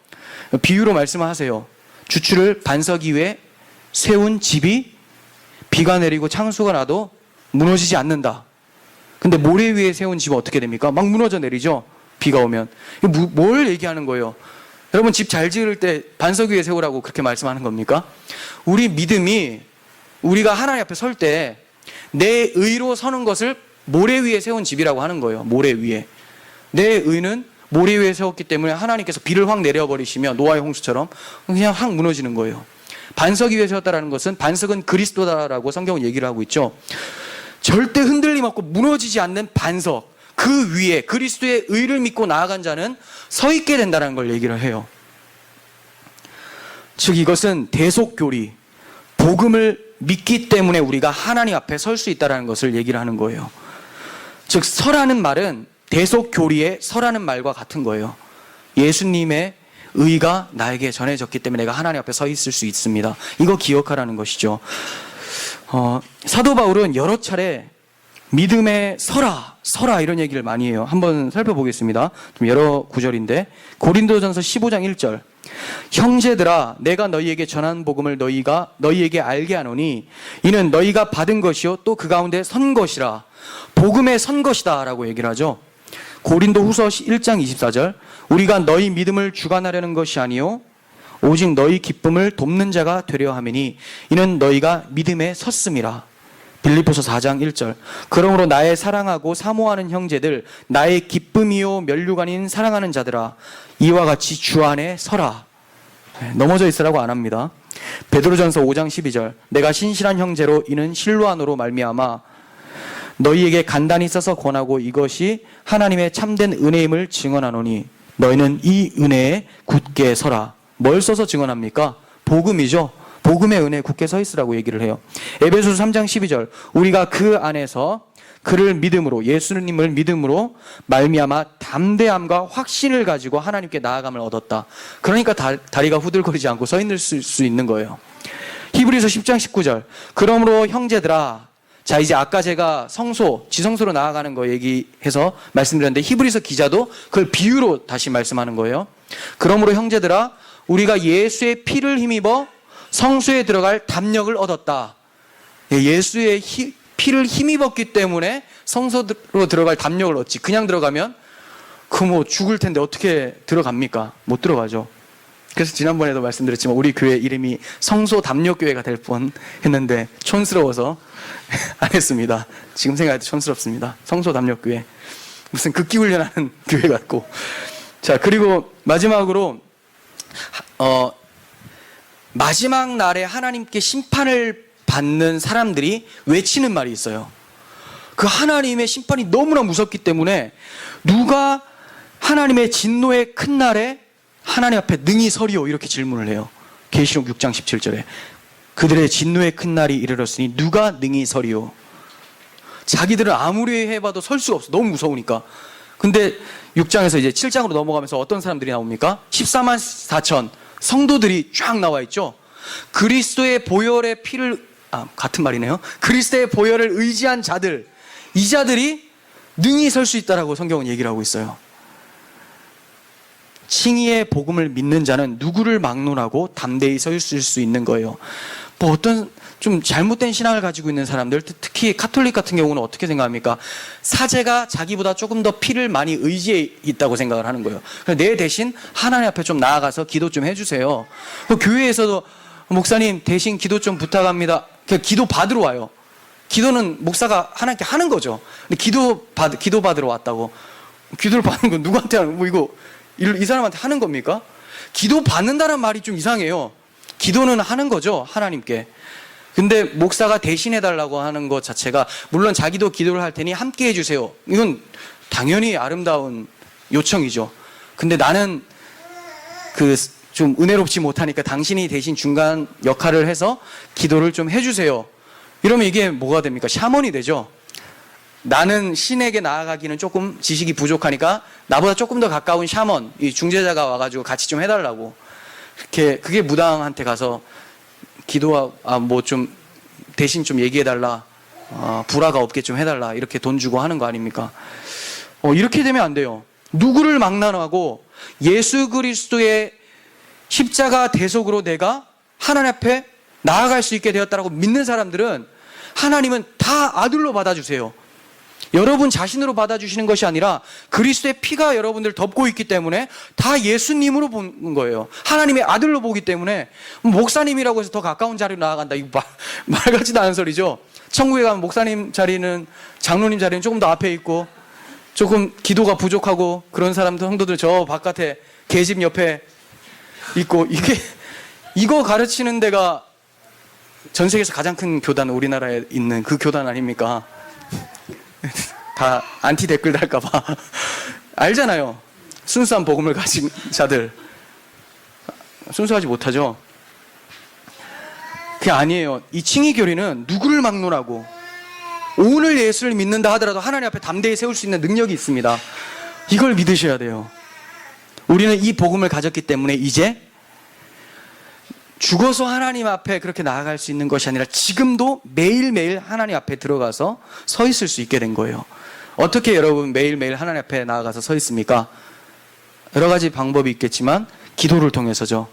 [SPEAKER 2] 비유로 말씀을 하세요. 주추를 반석 위에 세운 집이 비가 내리고 창수가 나도 무너지지 않는다. 근데 모래 위에 세운 집은 어떻게 됩니까? 막 무너져 내리죠. 비가 오면. 뭘 얘기하는 거예요? 여러분, 집 잘 지을 때 반석 위에 세우라고 그렇게 말씀하는 겁니까? 우리 믿음이, 우리가 하나님 앞에 설 때 내 의로 서는 것을 모래 위에 세운 집이라고 하는 거예요. 모래 위에. 내 의는 모래 위에 세웠기 때문에 하나님께서 비를 확 내려버리시면 노아의 홍수처럼 그냥 확 무너지는 거예요. 반석 위에 세웠다라는 것은, 반석은 그리스도다라고 성경은 얘기를 하고 있죠. 절대 흔들림 없고 무너지지 않는 반석, 그 위에 그리스도의 의를 믿고 나아간 자는 서 있게 된다는 걸 얘기를 해요. 즉 이것은 대속교리, 복음을 믿기 때문에 우리가 하나님 앞에 설 수 있다는 것을 얘기를 하는 거예요. 즉 서라는 말은 대속교리의 서라는 말과 같은 거예요. 예수님의 의가 나에게 전해졌기 때문에 내가 하나님 앞에 서 있을 수 있습니다. 이거 기억하라는 것이죠. 사도 바울은 여러 차례 믿음에 서라 이런 얘기를 많이 해요. 한번 살펴보겠습니다. 좀 여러 구절인데, 고린도전서 15장 1절. 형제들아, 내가 너희에게 전한 복음을 너희에게 알게 하노니 이는 너희가 받은 것이요 또 그 가운데 선 것이라. 복음에 선 것이다 라고 얘기를 하죠. 고린도 후서 1장 24절. 우리가 너희 믿음을 주관하려는 것이 아니요 오직 너희 기쁨을 돕는 자가 되려 함이니 이는 너희가 믿음에 섰음이라. 빌립보서 4장 1절. 그러므로 나의 사랑하고 사모하는 형제들, 나의 기쁨이요 면류관인 사랑하는 자들아, 이와 같이 주 안에 서라. 넘어져 있으라고 안 합니다. 베드로전서 5장 12절. 내가 신실한 형제로 이는 실로 안으로 말미암아 너희에게 간단히 써서 권하고 이것이 하나님의 참된 은혜임을 증언하노니 너희는 이 은혜에 굳게 서라. 뭘 써서 증언합니까? 복음이죠. 복음의 은혜에 굳게 서 있으라고 얘기를 해요. 에베소서 3장 12절. 우리가 그 안에서 그를 믿음으로, 예수님을 믿음으로 말미암아 담대함과 확신을 가지고 하나님께 나아감을 얻었다. 그러니까 다리가 후들거리지 않고 서 있을 수 있는 거예요. 히브리서 10장 19절. 그러므로 형제들아, 자 이제 아까 제가 성소, 지성소로 나아가는 거 얘기해서 말씀드렸는데 히브리서 기자도 그걸 비유로 다시 말씀하는 거예요. 그러므로 형제들아, 우리가 예수의 피를 힘입어 성소에 들어갈 담력을 얻었다. 예수의 피를 힘입었기 때문에 성소로 들어갈 담력을 얻지. 그냥 들어가면 그 뭐 죽을 텐데 어떻게 들어갑니까? 못 들어가죠. 그래서 지난번에도 말씀드렸지만 우리 교회 이름이 성소 담력교회가 될 뻔 했는데 촌스러워서 안 했습니다. 지금 생각해도 촌스럽습니다. 성소 담력교회. 무슨 극기훈련하는 교회 같고. 자, 그리고 마지막으로 마지막 날에 하나님께 심판을 받는 사람들이 외치는 말이 있어요. 그 하나님의 심판이 너무나 무섭기 때문에 누가 하나님의 진노의 큰 날에 하나님 앞에 능히 서리오 이렇게 질문을 해요. 계시록 6장 17절에 그들의 진노의 큰 날이 이르렀으니 누가 능히 서리오. 자기들은 아무리 해봐도 설 수가 없어. 너무 무서우니까. 근데 6장에서 이제 7장으로 넘어가면서 어떤 사람들이 나옵니까? 14만 4천 성도들이 쫙 나와 있죠. 그리스도의 보혈의 피를 같은 말이네요. 그리스도의 보혈을 의지한 자들, 이 자들이 능히 설 수 있다라고 성경은 얘기를 하고 있어요. 칭의의 복음을 믿는 자는 누구를 막론하고 담대히 서 있을 수 있는 거예요. 뭐 어떤 좀 잘못된 신앙을 가지고 있는 사람들, 특히 카톨릭 같은 경우는 어떻게 생각합니까? 사제가 자기보다 조금 더 피를 많이 의지해 있다고 생각을 하는 거예요. 그래서 내 대신 하나님 앞에 좀 나아가서 기도 좀 해주세요. 교회에서도 목사님 대신 기도 좀 부탁합니다. 그냥 기도 받으러 와요. 기도는 목사가 하나님께 하는 거죠. 근데 기도 받으러 왔다고. 기도를 받는 건 누구한테 하는, 뭐 이거 이 사람한테 하는 겁니까? 기도 받는다는 말이 좀 이상해요. 기도는 하는 거죠, 하나님께. 근데 목사가 대신해달라고 하는 것 자체가, 물론 자기도 기도를 할 테니 함께 해주세요. 이건 당연히 아름다운 요청이죠. 근데 나는 좀 은혜롭지 못하니까 당신이 대신 중간 역할을 해서 기도를 좀 해주세요. 이러면 이게 뭐가 됩니까? 샤먼이 되죠. 나는 신에게 나아가기는 조금 지식이 부족하니까 나보다 조금 더 가까운 샤먼, 이 중재자가 와가지고 같이 좀 해달라고. 이렇게, 그게 무당한테 가서 뭐 좀 대신 좀 얘기해달라. 불화가 없게 좀 해달라. 이렇게 돈 주고 하는 거 아닙니까? 이렇게 되면 안 돼요. 누구를 막론하고 예수 그리스도의 십자가 대속으로 내가 하나님 앞에 나아갈 수 있게 되었다라고 믿는 사람들은 하나님은 다 아들로 받아주세요. 여러분 자신으로 받아주시는 것이 아니라 그리스도의 피가 여러분들 덮고 있기 때문에 다 예수님으로 보는 거예요. 하나님의 아들로 보기 때문에 목사님이라고 해서 더 가까운 자리로 나아간다. 이거 말 같지도 않은 소리죠. 천국에 가면 목사님 자리는, 장로님 자리는 조금 더 앞에 있고 조금 기도가 부족하고 그런 성도들 저 바깥에 계집 옆에 있고, 이거 가르치는 데가 전 세계에서 가장 큰 교단, 우리나라에 있는 그 교단 아닙니까? 다 안티 댓글 달까봐. 알잖아요. 순수한 복음을 가진 자들. 순수하지 못하죠. 그게 아니에요. 이 칭의교리는 누구를 막론하고 오늘 예수를 믿는다 하더라도 하나님 앞에 담대히 세울 수 있는 능력이 있습니다. 이걸 믿으셔야 돼요. 우리는 이 복음을 가졌기 때문에 이제 죽어서 하나님 앞에 그렇게 나아갈 수 있는 것이 아니라 지금도 매일매일 하나님 앞에 들어가서 서 있을 수 있게 된 거예요. 어떻게 여러분 매일매일 하나님 앞에 나아가서 서 있습니까? 여러 가지 방법이 있겠지만 기도를 통해서죠.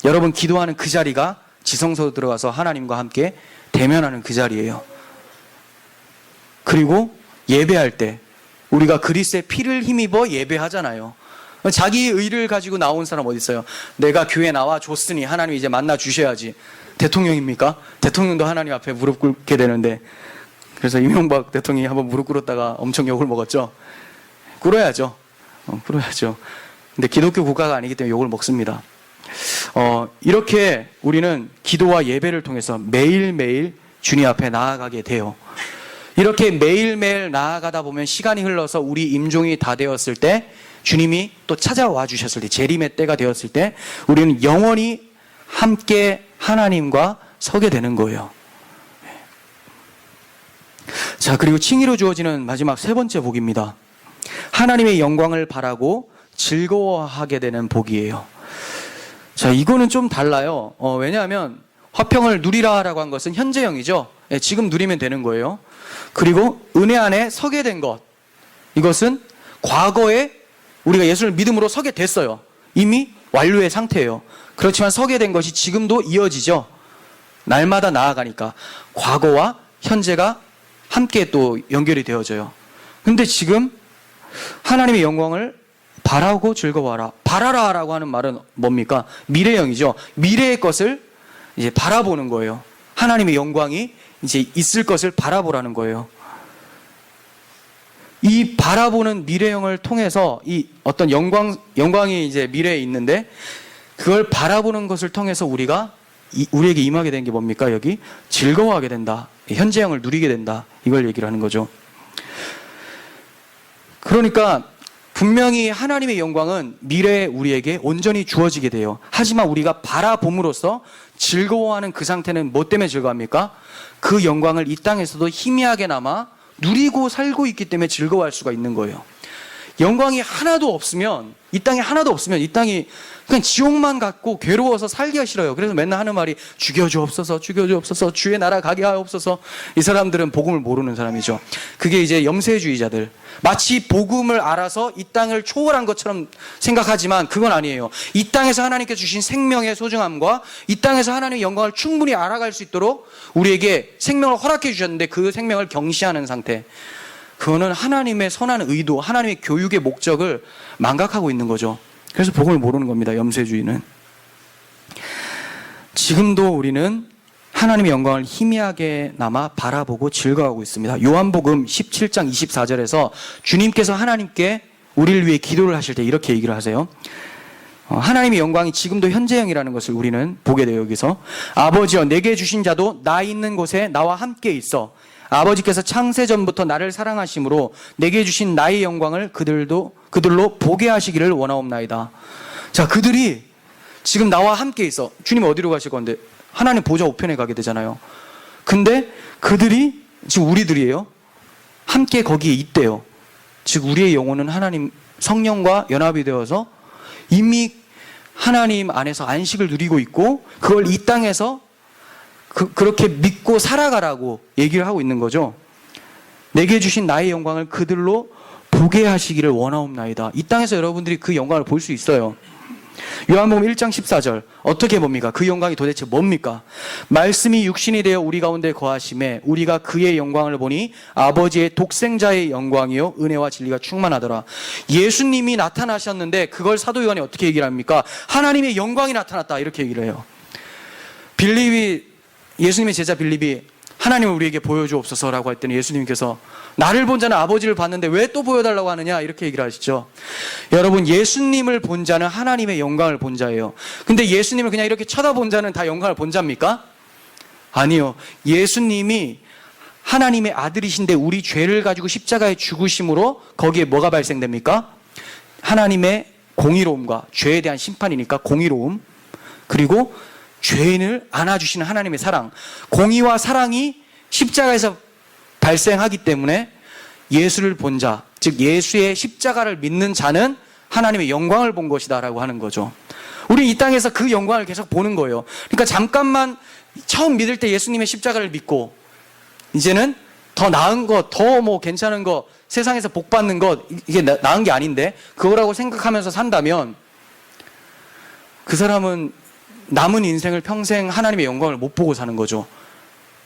[SPEAKER 2] 여러분 기도하는 그 자리가 지성소로 들어가서 하나님과 함께 대면하는 그 자리예요. 그리고 예배할 때 우리가 그리스도의 피를 힘입어 예배하잖아요. 자기 의를 가지고 나온 사람 어디 있어요? 내가 교회 나와 줬으니 하나님 이제 만나 주셔야지. 대통령입니까? 대통령도 하나님 앞에 무릎 꿇게 되는데, 그래서 이명박 대통령이 한번 무릎 꿇었다가 엄청 욕을 먹었죠. 꿇어야죠. 꿇어야죠. 근데 기독교 국가가 아니기 때문에 욕을 먹습니다. 이렇게 우리는 기도와 예배를 통해서 매일매일 주님 앞에 나아가게 돼요. 이렇게 매일매일 나아가다 보면 시간이 흘러서 우리 임종이 다 되었을 때, 주님이 또 찾아와 주셨을 때, 재림의 때가 되었을 때 우리는 영원히 함께 하나님과 서게 되는 거예요. 자, 그리고 칭의로 주어지는 마지막 세 번째 복입니다. 하나님의 영광을 바라고 즐거워하게 되는 복이에요. 자, 이거는 좀 달라요. 왜냐하면 화평을 누리라라고 한 것은 현재형이죠. 예, 지금 누리면 되는 거예요. 그리고 은혜 안에 서게 된 것, 이것은 과거에 우리가 예수를 믿음으로 서게 됐어요. 이미 완료의 상태예요. 그렇지만 서게 된 것이 지금도 이어지죠. 날마다 나아가니까 과거와 현재가 함께 또 연결이 되어져요. 근데 지금 하나님의 영광을 바라고 즐거워하라. 바라라라고 하는 말은 뭡니까? 미래형이죠. 미래의 것을 이제 바라보는 거예요. 하나님의 영광이 이제 있을 것을 바라보라는 거예요. 이 바라보는 미래형을 통해서 이 어떤 영광이 이제 미래에 있는데 그걸 바라보는 것을 통해서 우리에게 임하게 된 게 뭡니까? 여기 즐거워하게 된다. 현재형을 누리게 된다. 이걸 얘기를 하는 거죠. 그러니까 분명히 하나님의 영광은 미래에 우리에게 온전히 주어지게 돼요. 하지만 우리가 바라봄으로써 즐거워하는 그 상태는 뭐 때문에 즐거워합니까? 그 영광을 이 땅에서도 희미하게나마 누리고 살고 있기 때문에 즐거워할 수가 있는 거예요. 영광이 하나도 없으면, 이 땅에 하나도 없으면 이 땅이 그냥 지옥만 같고 괴로워서 살기가 싫어요. 그래서 맨날 하는 말이 죽여주옵소서, 죽여주옵소서, 주의 나라 가게 하옵소서. 이 사람들은 복음을 모르는 사람이죠. 그게 이제 염세주의자들. 마치 복음을 알아서 이 땅을 초월한 것처럼 생각하지만 그건 아니에요. 이 땅에서 하나님께서 주신 생명의 소중함과 이 땅에서 하나님의 영광을 충분히 알아갈 수 있도록 우리에게 생명을 허락해 주셨는데 그 생명을 경시하는 상태. 그거는 하나님의 선한 의도, 하나님의 교육의 목적을 망각하고 있는 거죠. 그래서 복음을 모르는 겁니다. 염세주의는. 지금도 우리는 하나님의 영광을 희미하게나마 바라보고 즐거워하고 있습니다. 요한복음 17장 24절에서 주님께서 하나님께 우리를 위해 기도를 하실 때 이렇게 얘기를 하세요. 하나님의 영광이 지금도 현재형이라는 것을 우리는 보게 돼요. 여기서 아버지여 내게 주신 자도 나 있는 곳에 나와 함께 있어 아버지께서 창세전부터 나를 사랑하심으로 내게 주신 나의 영광을 그들로 보게 하시기를 원하옵나이다. 자, 그들이 지금 나와 함께 있어. 주님 어디로 가실 건데? 하나님 보좌 우편에 가게 되잖아요. 근데 그들이 지금 우리들이에요. 함께 거기에 있대요. 즉 우리의 영혼은 하나님 성령과 연합이 되어서 이미 하나님 안에서 안식을 누리고 있고 그걸 이 땅에서 그렇게 믿고 살아가라고 얘기를 하고 있는 거죠. 내게 주신 나의 영광을 그들로 보게 하시기를 원하옵나이다. 이 땅에서 여러분들이 그 영광을 볼 수 있어요. 요한복음 1장 14절 어떻게 봅니까? 그 영광이 도대체 뭡니까? 말씀이 육신이 되어 우리 가운데 거하심에 우리가 그의 영광을 보니 아버지의 독생자의 영광이요 은혜와 진리가 충만하더라. 예수님이 나타나셨는데 그걸 사도 요한이 어떻게 얘기를 합니까? 하나님의 영광이 나타났다 이렇게 얘기를 해요. 예수님의 제자 빌립이 하나님을 우리에게 보여주옵소서라고 했더니 예수님께서 나를 본 자는 아버지를 봤는데 왜 또 보여달라고 하느냐 이렇게 얘기를 하시죠. 여러분 예수님을 본 자는 하나님의 영광을 본 자예요. 근데 예수님을 그냥 이렇게 쳐다본 자는 다 영광을 본 자입니까? 아니요. 예수님이 하나님의 아들이신데 우리 죄를 가지고 십자가에 죽으심으로 거기에 뭐가 발생됩니까? 하나님의 공의로움과 죄에 대한 심판이니까 공의로움 그리고 죄인을 안아주시는 하나님의 사랑, 공의와 사랑이 십자가에서 발생하기 때문에 예수를 본 자, 즉 예수의 십자가를 믿는 자는 하나님의 영광을 본 것이다 라고 하는 거죠. 우리 이 땅에서 그 영광을 계속 보는 거예요. 그러니까 잠깐만 처음 믿을 때 예수님의 십자가를 믿고 이제는 더 나은 것, 더 뭐 괜찮은 것, 세상에서 복 받는 것 이게 나은 게 아닌데 그거라고 생각하면서 산다면 그 사람은 남은 인생을 평생 하나님의 영광을 못 보고 사는 거죠.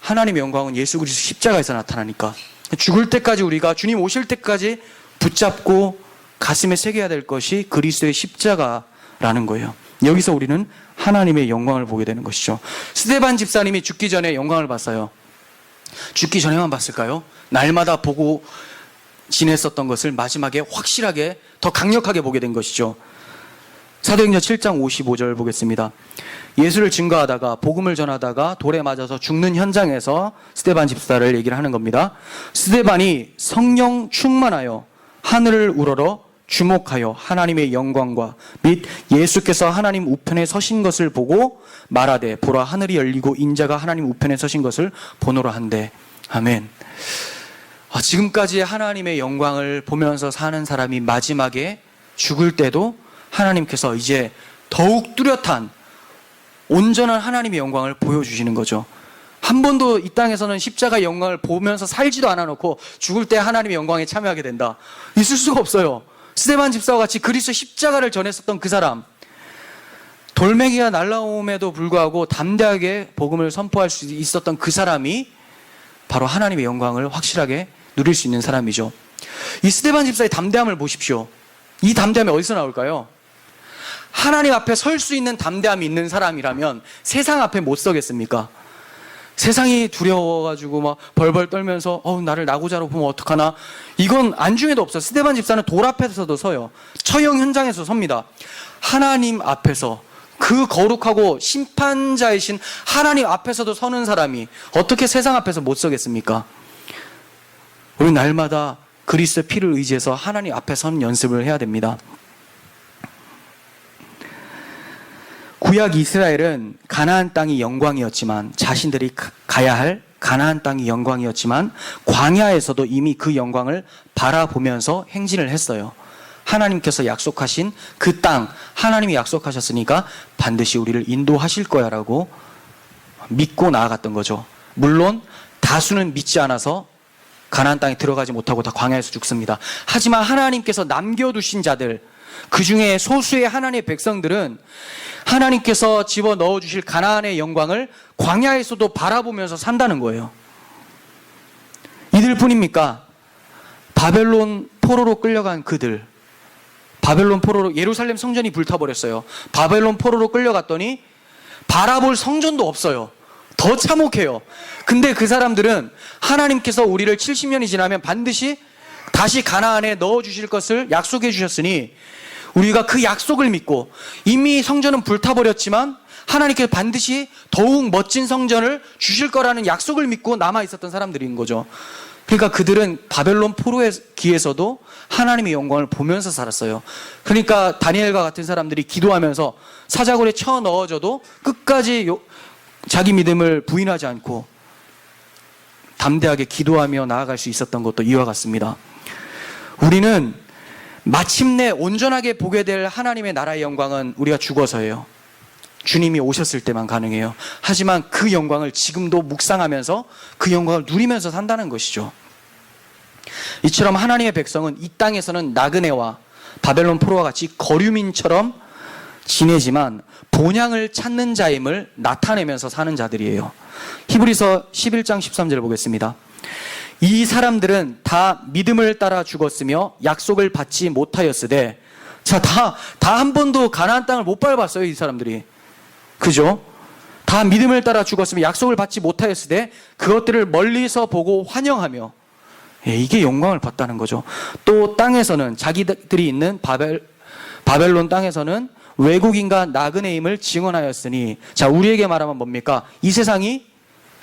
[SPEAKER 2] 하나님의 영광은 예수 그리스도 십자가에서 나타나니까 죽을 때까지 우리가 주님 오실 때까지 붙잡고 가슴에 새겨야 될 것이 그리스도의 십자가라는 거예요. 여기서 우리는 하나님의 영광을 보게 되는 것이죠. 스데반 집사님이 죽기 전에 영광을 봤어요. 죽기 전에만 봤을까요? 날마다 보고 지냈었던 것을 마지막에 확실하게 더 강력하게 보게 된 것이죠. 사도행전 7장 55절 보겠습니다. 예수를 증거하다가 복음을 전하다가 돌에 맞아서 죽는 현장에서 스데반 집사를 얘기를 하는 겁니다. 스데반이 성령 충만하여 하늘을 우러러 주목하여 하나님의 영광과 및 예수께서 하나님 우편에 서신 것을 보고 말하되 보라 하늘이 열리고 인자가 하나님 우편에 서신 것을 보노라 한대. 아멘. 지금까지 하나님의 영광을 보면서 사는 사람이 마지막에 죽을 때도 하나님께서 이제 더욱 뚜렷한 온전한 하나님의 영광을 보여주시는 거죠. 한 번도 이 땅에서는 십자가의 영광을 보면서 살지도 않아 놓고 죽을 때 하나님의 영광에 참여하게 된다. 있을 수가 없어요. 스데반 집사와 같이 그리스도 십자가를 전했었던 그 사람, 돌멩이가 날라옴에도 불구하고 담대하게 복음을 선포할 수 있었던 그 사람이 바로 하나님의 영광을 확실하게 누릴 수 있는 사람이죠. 이 스데반 집사의 담대함을 보십시오. 이 담대함이 어디서 나올까요? 하나님 앞에 설 수 있는 담대함이 있는 사람이라면 세상 앞에 못 서겠습니까? 세상이 두려워가지고 막 벌벌 떨면서 나를 나고자로 보면 어떡하나, 이건 안중에도 없어요. 스데반 집사는 돌 앞에서도 서요. 처형 현장에서 섭니다. 하나님 앞에서, 그 거룩하고 심판자이신 하나님 앞에서도 서는 사람이 어떻게 세상 앞에서 못 서겠습니까? 우리 날마다 그리스도의 피를 의지해서 하나님 앞에 서는 연습을 해야 됩니다. 구약 이스라엘은 가나안 땅이 영광이었지만, 자신들이 가야 할 가나안 땅이 영광이었지만 광야에서도 이미 그 영광을 바라보면서 행진을 했어요. 하나님께서 약속하신 그 땅, 하나님이 약속하셨으니까 반드시 우리를 인도하실 거야 라고 믿고 나아갔던 거죠. 물론 다수는 믿지 않아서 가나안 땅에 들어가지 못하고 다 광야에서 죽습니다. 하지만 하나님께서 남겨두신 자들, 그 중에 소수의 하나님의 백성들은 하나님께서 집어넣어 주실 가나안의 영광을 광야에서도 바라보면서 산다는 거예요. 이들뿐입니까? 바벨론 포로로 끌려간 그들, 바벨론 포로로, 예루살렘 성전이 불타버렸어요. 바벨론 포로로 끌려갔더니 바라볼 성전도 없어요. 더 참혹해요. 근데 그 사람들은 하나님께서 우리를 70년이 지나면 반드시 다시 가나안에 넣어주실 것을 약속해 주셨으니 우리가 그 약속을 믿고, 이미 성전은 불타버렸지만 하나님께서 반드시 더욱 멋진 성전을 주실 거라는 약속을 믿고 남아있었던 사람들인 거죠. 그러니까 그들은 바벨론 포로의 기에서도 하나님의 영광을 보면서 살았어요. 그러니까 다니엘과 같은 사람들이 기도하면서 사자굴에 쳐 넣어져도 끝까지 자기 믿음을 부인하지 않고 담대하게 기도하며 나아갈 수 있었던 것도 이와 같습니다. 우리는 마침내 온전하게 보게 될 하나님의 나라의 영광은 우리가 죽어서예요. 주님이 오셨을 때만 가능해요. 하지만 그 영광을 지금도 묵상하면서 그 영광을 누리면서 산다는 것이죠. 이처럼 하나님의 백성은 이 땅에서는 나그네와 바벨론 포로와 같이 거류민처럼 지내지만 본향을 찾는 자임을 나타내면서 사는 자들이에요. 히브리서 11장 13절을 보겠습니다. 이 사람들은 다 믿음을 따라 죽었으며 약속을 받지 못하였으되, 다 한 번도 가나안 땅을 못 밟았어요. 이 사람들이. 그죠? 다 믿음을 따라 죽었으며 약속을 받지 못하였으되 그것들을 멀리서 보고 환영하며, 이게 영광을 받다는 거죠. 또 땅에서는, 자기들이 있는 바벨론 땅에서는 외국인과 나그네임을 증언하였으니, 우리에게 말하면 뭡니까? 이 세상이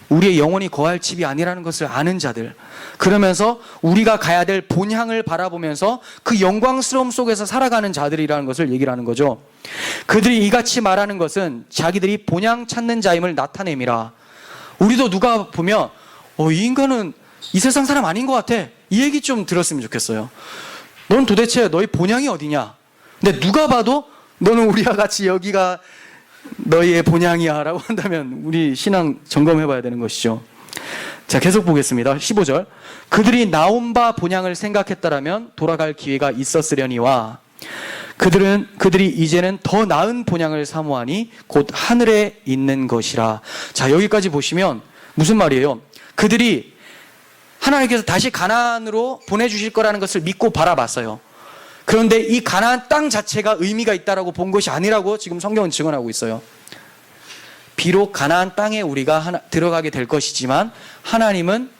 [SPEAKER 2] 우리의 영원히 거할 집이 아니라는 것을 아는 자들, 그러면서 우리가 가야 될 본향을 바라보면서 그 영광스러움 속에서 살아가는 자들이라는 것을 얘기를 하는 거죠. 그들이 이같이 말하는 것은 자기들이 본향 찾는 자임을 나타냄이라. 우리도 누가 보면 이 인간은 이 세상 사람 아닌 것 같아, 이 얘기 좀 들었으면 좋겠어요. 넌 도대체 너희 본향이 어디냐? 근데 누가 봐도 너는 우리와 같이 여기가 너희의 본향이야 라고 한다면 우리 신앙 점검해 봐야 되는 것이죠. 계속 보겠습니다. 15절. 그들이 나온 바 본향을 생각했다라면 돌아갈 기회가 있었으려니와 그들이 이제는 더 나은 본향을 사모하니 곧 하늘에 있는 것이라. 여기까지 보시면 무슨 말이에요? 그들이 하나님께서 다시 가나안으로 보내주실 거라는 것을 믿고 바라봤어요. 그런데 이 가나안 땅 자체가 의미가 있다라고 본 것이 아니라고 지금 성경은 증언하고 있어요. 비록 가나안 땅에 우리가 들어가게 될 것이지만 하나님은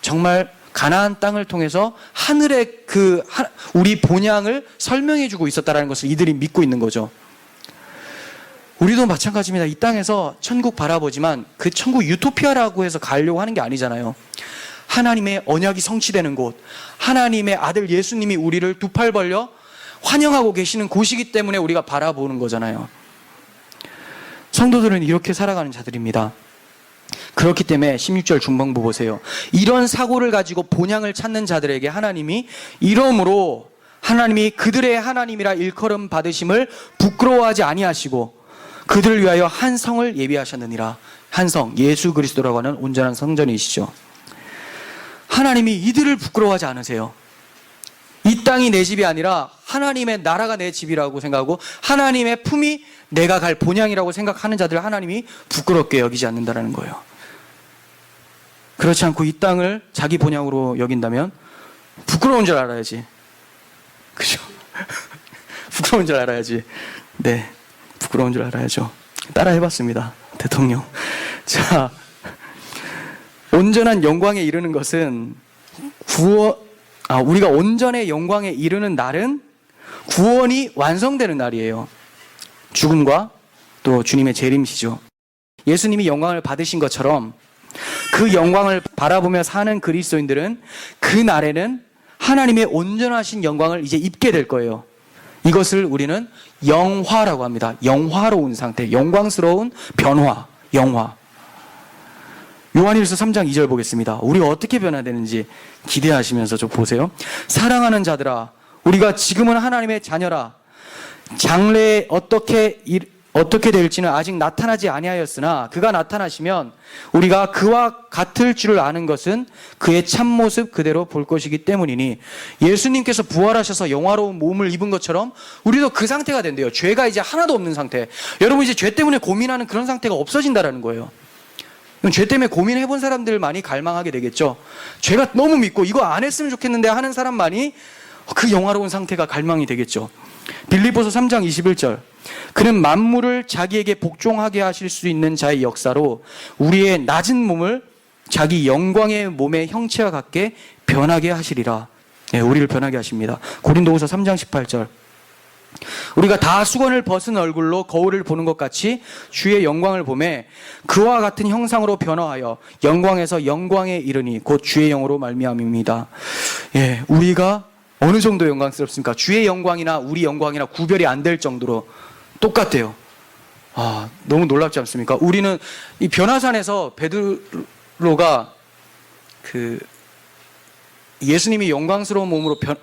[SPEAKER 2] 정말 가나안 땅을 통해서 하늘의 우리 본향을 설명해 주고 있었다라는 것을 이들이 믿고 있는 거죠. 우리도 마찬가지입니다. 이 땅에서 천국 바라보지만 그 천국 유토피아라고 해서 가려고 하는 게 아니잖아요. 하나님의 언약이 성취되는 곳, 하나님의 아들 예수님이 우리를 두 팔 벌려 환영하고 계시는 곳이기 때문에 우리가 바라보는 거잖아요. 성도들은 이렇게 살아가는 자들입니다. 그렇기 때문에 16절 중반부 보세요. 이런 사고를 가지고 본향을 찾는 자들에게 하나님이 이러므로 하나님이 그들의 하나님이라 일컬음 받으심을 부끄러워하지 아니하시고 그들을 위하여 한 성을 예비하셨느니라. 한 성, 예수 그리스도라고 하는 온전한 성전이시죠. 하나님이 이들을 부끄러워하지 않으세요. 이 땅이 내 집이 아니라 하나님의 나라가 내 집이라고 생각하고 하나님의 품이 내가 갈 본향이라고 생각하는 자들을 하나님이 부끄럽게 여기지 않는다는 거예요. 그렇지 않고 이 땅을 자기 본향으로 여긴다면 부끄러운 줄 알아야지. 그죠? 부끄러운 줄 알아야지. 네, 부끄러운 줄 알아야죠. 따라 해봤습니다. 대통령. 자, 온전한 영광에 이르는 것은 우리가 온전의 영광에 이르는 날은 구원이 완성되는 날이에요. 죽음과 또 주님의 재림시죠. 예수님이 영광을 받으신 것처럼 그 영광을 바라보며 사는 그리스도인들은 그 날에는 하나님의 온전하신 영광을 이제 입게 될 거예요. 이것을 우리는 영화라고 합니다. 영화로운 상태, 영광스러운 변화, 영화. 요한일서 3장 2절 보겠습니다. 우리가 어떻게 변화되는지 기대하시면서 좀 보세요. 사랑하는 자들아, 우리가 지금은 하나님의 자녀라. 장래에 어떻게 될지는 아직 나타나지 아니하였으나 그가 나타나시면 우리가 그와 같을 줄을 아는 것은 그의 참모습 그대로 볼 것이기 때문이니 예수님께서 부활하셔서 영화로운 몸을 입은 것처럼 우리도 그 상태가 된대요. 죄가 이제 하나도 없는 상태. 여러분 이제 죄 때문에 고민하는 그런 상태가 없어진다라는 거예요. 죄 때문에 고민해본 사람들 많이 갈망하게 되겠죠. 죄가 너무 믿고 이거 안 했으면 좋겠는데 하는 사람만이 그 영화로운 상태가 갈망이 되겠죠. 빌립보서 3장 21절 그는 만물을 자기에게 복종하게 하실 수 있는 자의 역사로 우리의 낮은 몸을 자기 영광의 몸의 형체와 같게 변하게 하시리라. 네, 우리를 변하게 하십니다. 고린도후서 3장 18절 우리가 다 수건을 벗은 얼굴로 거울을 보는 것 같이 주의 영광을 보매 그와 같은 형상으로 변화하여 영광에서 영광에 이르니 곧 주의 영으로 말미암입니다. 예, 우리가 어느 정도 영광스럽습니까? 주의 영광이나 우리 영광이나 구별이 안 될 정도로 똑같아요. 너무 놀랍지 않습니까? 우리는 이 변화산에서 베드로가 예수님이 영광스러운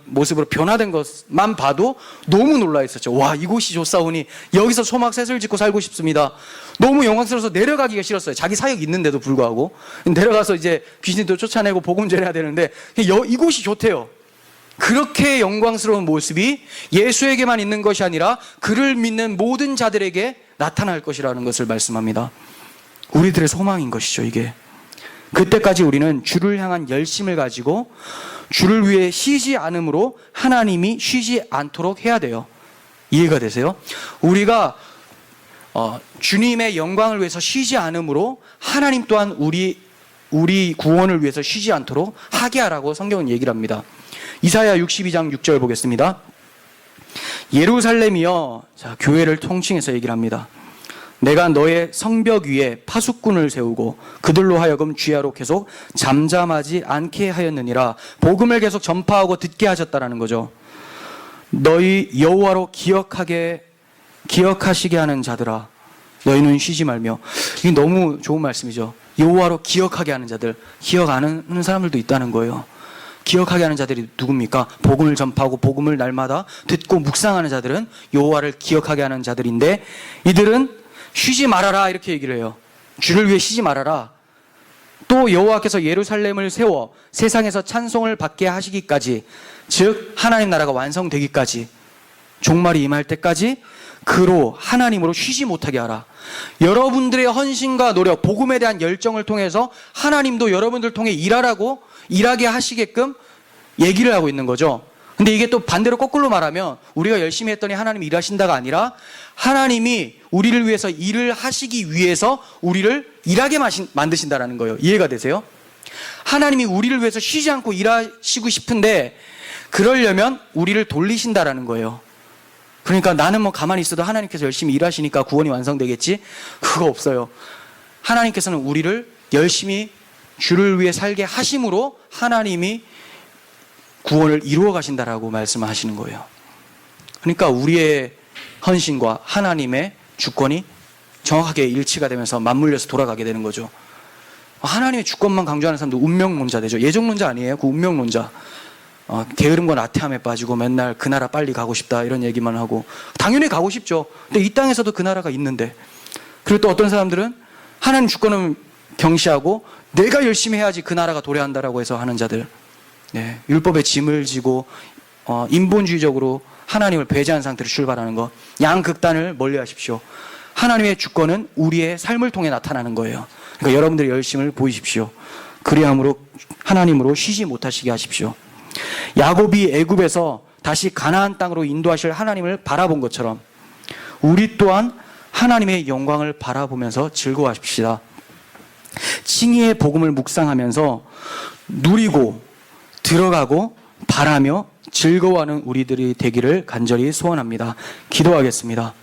[SPEAKER 2] 모습으로 변화된 것만 봐도 너무 놀라 있었죠. 와, 이곳이 좋사오니 여기서 소막 셋을 짓고 살고 싶습니다. 너무 영광스러워서 내려가기가 싫었어요. 자기 사역 있는데도 불구하고 내려가서 이제 귀신도 쫓아내고 복음 전해야 되는데 이곳이 좋대요. 그렇게 영광스러운 모습이 예수에게만 있는 것이 아니라 그를 믿는 모든 자들에게 나타날 것이라는 것을 말씀합니다. 우리들의 소망인 것이죠, 이게. 그때까지 우리는 주를 향한 열심을 가지고 주를 위해 쉬지 않음으로 하나님이 쉬지 않도록 해야 돼요. 이해가 되세요? 우리가 주님의 영광을 위해서 쉬지 않음으로 하나님 또한 우리 구원을 위해서 쉬지 않도록 하게 하라고 성경은 얘기를 합니다. 이사야 62장 6절 보겠습니다. 예루살렘이여, 자, 교회를 통칭해서 얘기를 합니다. 내가 너의 성벽 위에 파수꾼을 세우고 그들로 하여금 주야로 계속 잠잠하지 않게 하였느니라. 복음을 계속 전파하고 듣게 하셨다라는 거죠. 너희 여호와로 기억하시게 하는 자들아, 너희는 쉬지 말며. 이게 너무 좋은 말씀이죠. 여호와로 기억하게 하는 자들, 기억 안 하는 사람들도 있다는 거예요. 기억하게 하는 자들이 누굽니까? 복음을 전파하고 복음을 날마다 듣고 묵상하는 자들은 여호와를 기억하게 하는 자들인데 이들은 쉬지 말아라 이렇게 얘기를 해요. 주를 위해 쉬지 말아라. 또 여호와께서 예루살렘을 세워 세상에서 찬송을 받게 하시기까지, 즉 하나님 나라가 완성되기까지, 종말이 임할 때까지 그로 하나님으로 쉬지 못하게 하라. 여러분들의 헌신과 노력, 복음에 대한 열정을 통해서 하나님도 여러분들 통해 일하게 하시게끔 얘기를 하고 있는 거죠. 근데 이게 또 반대로 거꾸로 말하면 우리가 열심히 했더니 하나님이 일하신다가 아니라 하나님이 우리를 위해서 일을 하시기 위해서 우리를 일하게 만드신다라는 거예요. 이해가 되세요? 하나님이 우리를 위해서 쉬지 않고 일하시고 싶은데 그러려면 우리를 돌리신다라는 거예요. 그러니까 나는 뭐 가만히 있어도 하나님께서 열심히 일하시니까 구원이 완성되겠지? 그거 없어요. 하나님께서는 우리를 열심히 주를 위해 살게 하심으로 하나님이 구원을 이루어 가신다라고 말씀하시는 거예요. 그러니까 우리의 헌신과 하나님의 주권이 정확하게 일치가 되면서 맞물려서 돌아가게 되는 거죠. 하나님의 주권만 강조하는 사람도 운명론자 되죠. 예정론자 아니에요. 그 운명론자. 게으름과 나태함에 빠지고 맨날 그 나라 빨리 가고 싶다 이런 얘기만 하고, 당연히 가고 싶죠. 근데 이 땅에서도 그 나라가 있는데. 그리고 또 어떤 사람들은 하나님 주권을 경시하고 내가 열심히 해야지 그 나라가 도래한다라고 해서 하는 자들, 네, 율법의 짐을 지고 인본주의적으로 하나님을 배제한 상태로 출발하는 것, 양극단을 멀리하십시오. 하나님의 주권은 우리의 삶을 통해 나타나는 거예요. 그러니까 여러분들의 열심을 보이십시오. 그리함으로 하나님으로 쉬지 못하시게 하십시오. 야곱이 애굽에서 다시 가나안 땅으로 인도하실 하나님을 바라본 것처럼 우리 또한 하나님의 영광을 바라보면서 즐거워하십시다. 칭의의 복음을 묵상하면서 누리고 들어가고 바라며 즐거워하는 우리들이 되기를 간절히 소원합니다. 기도하겠습니다.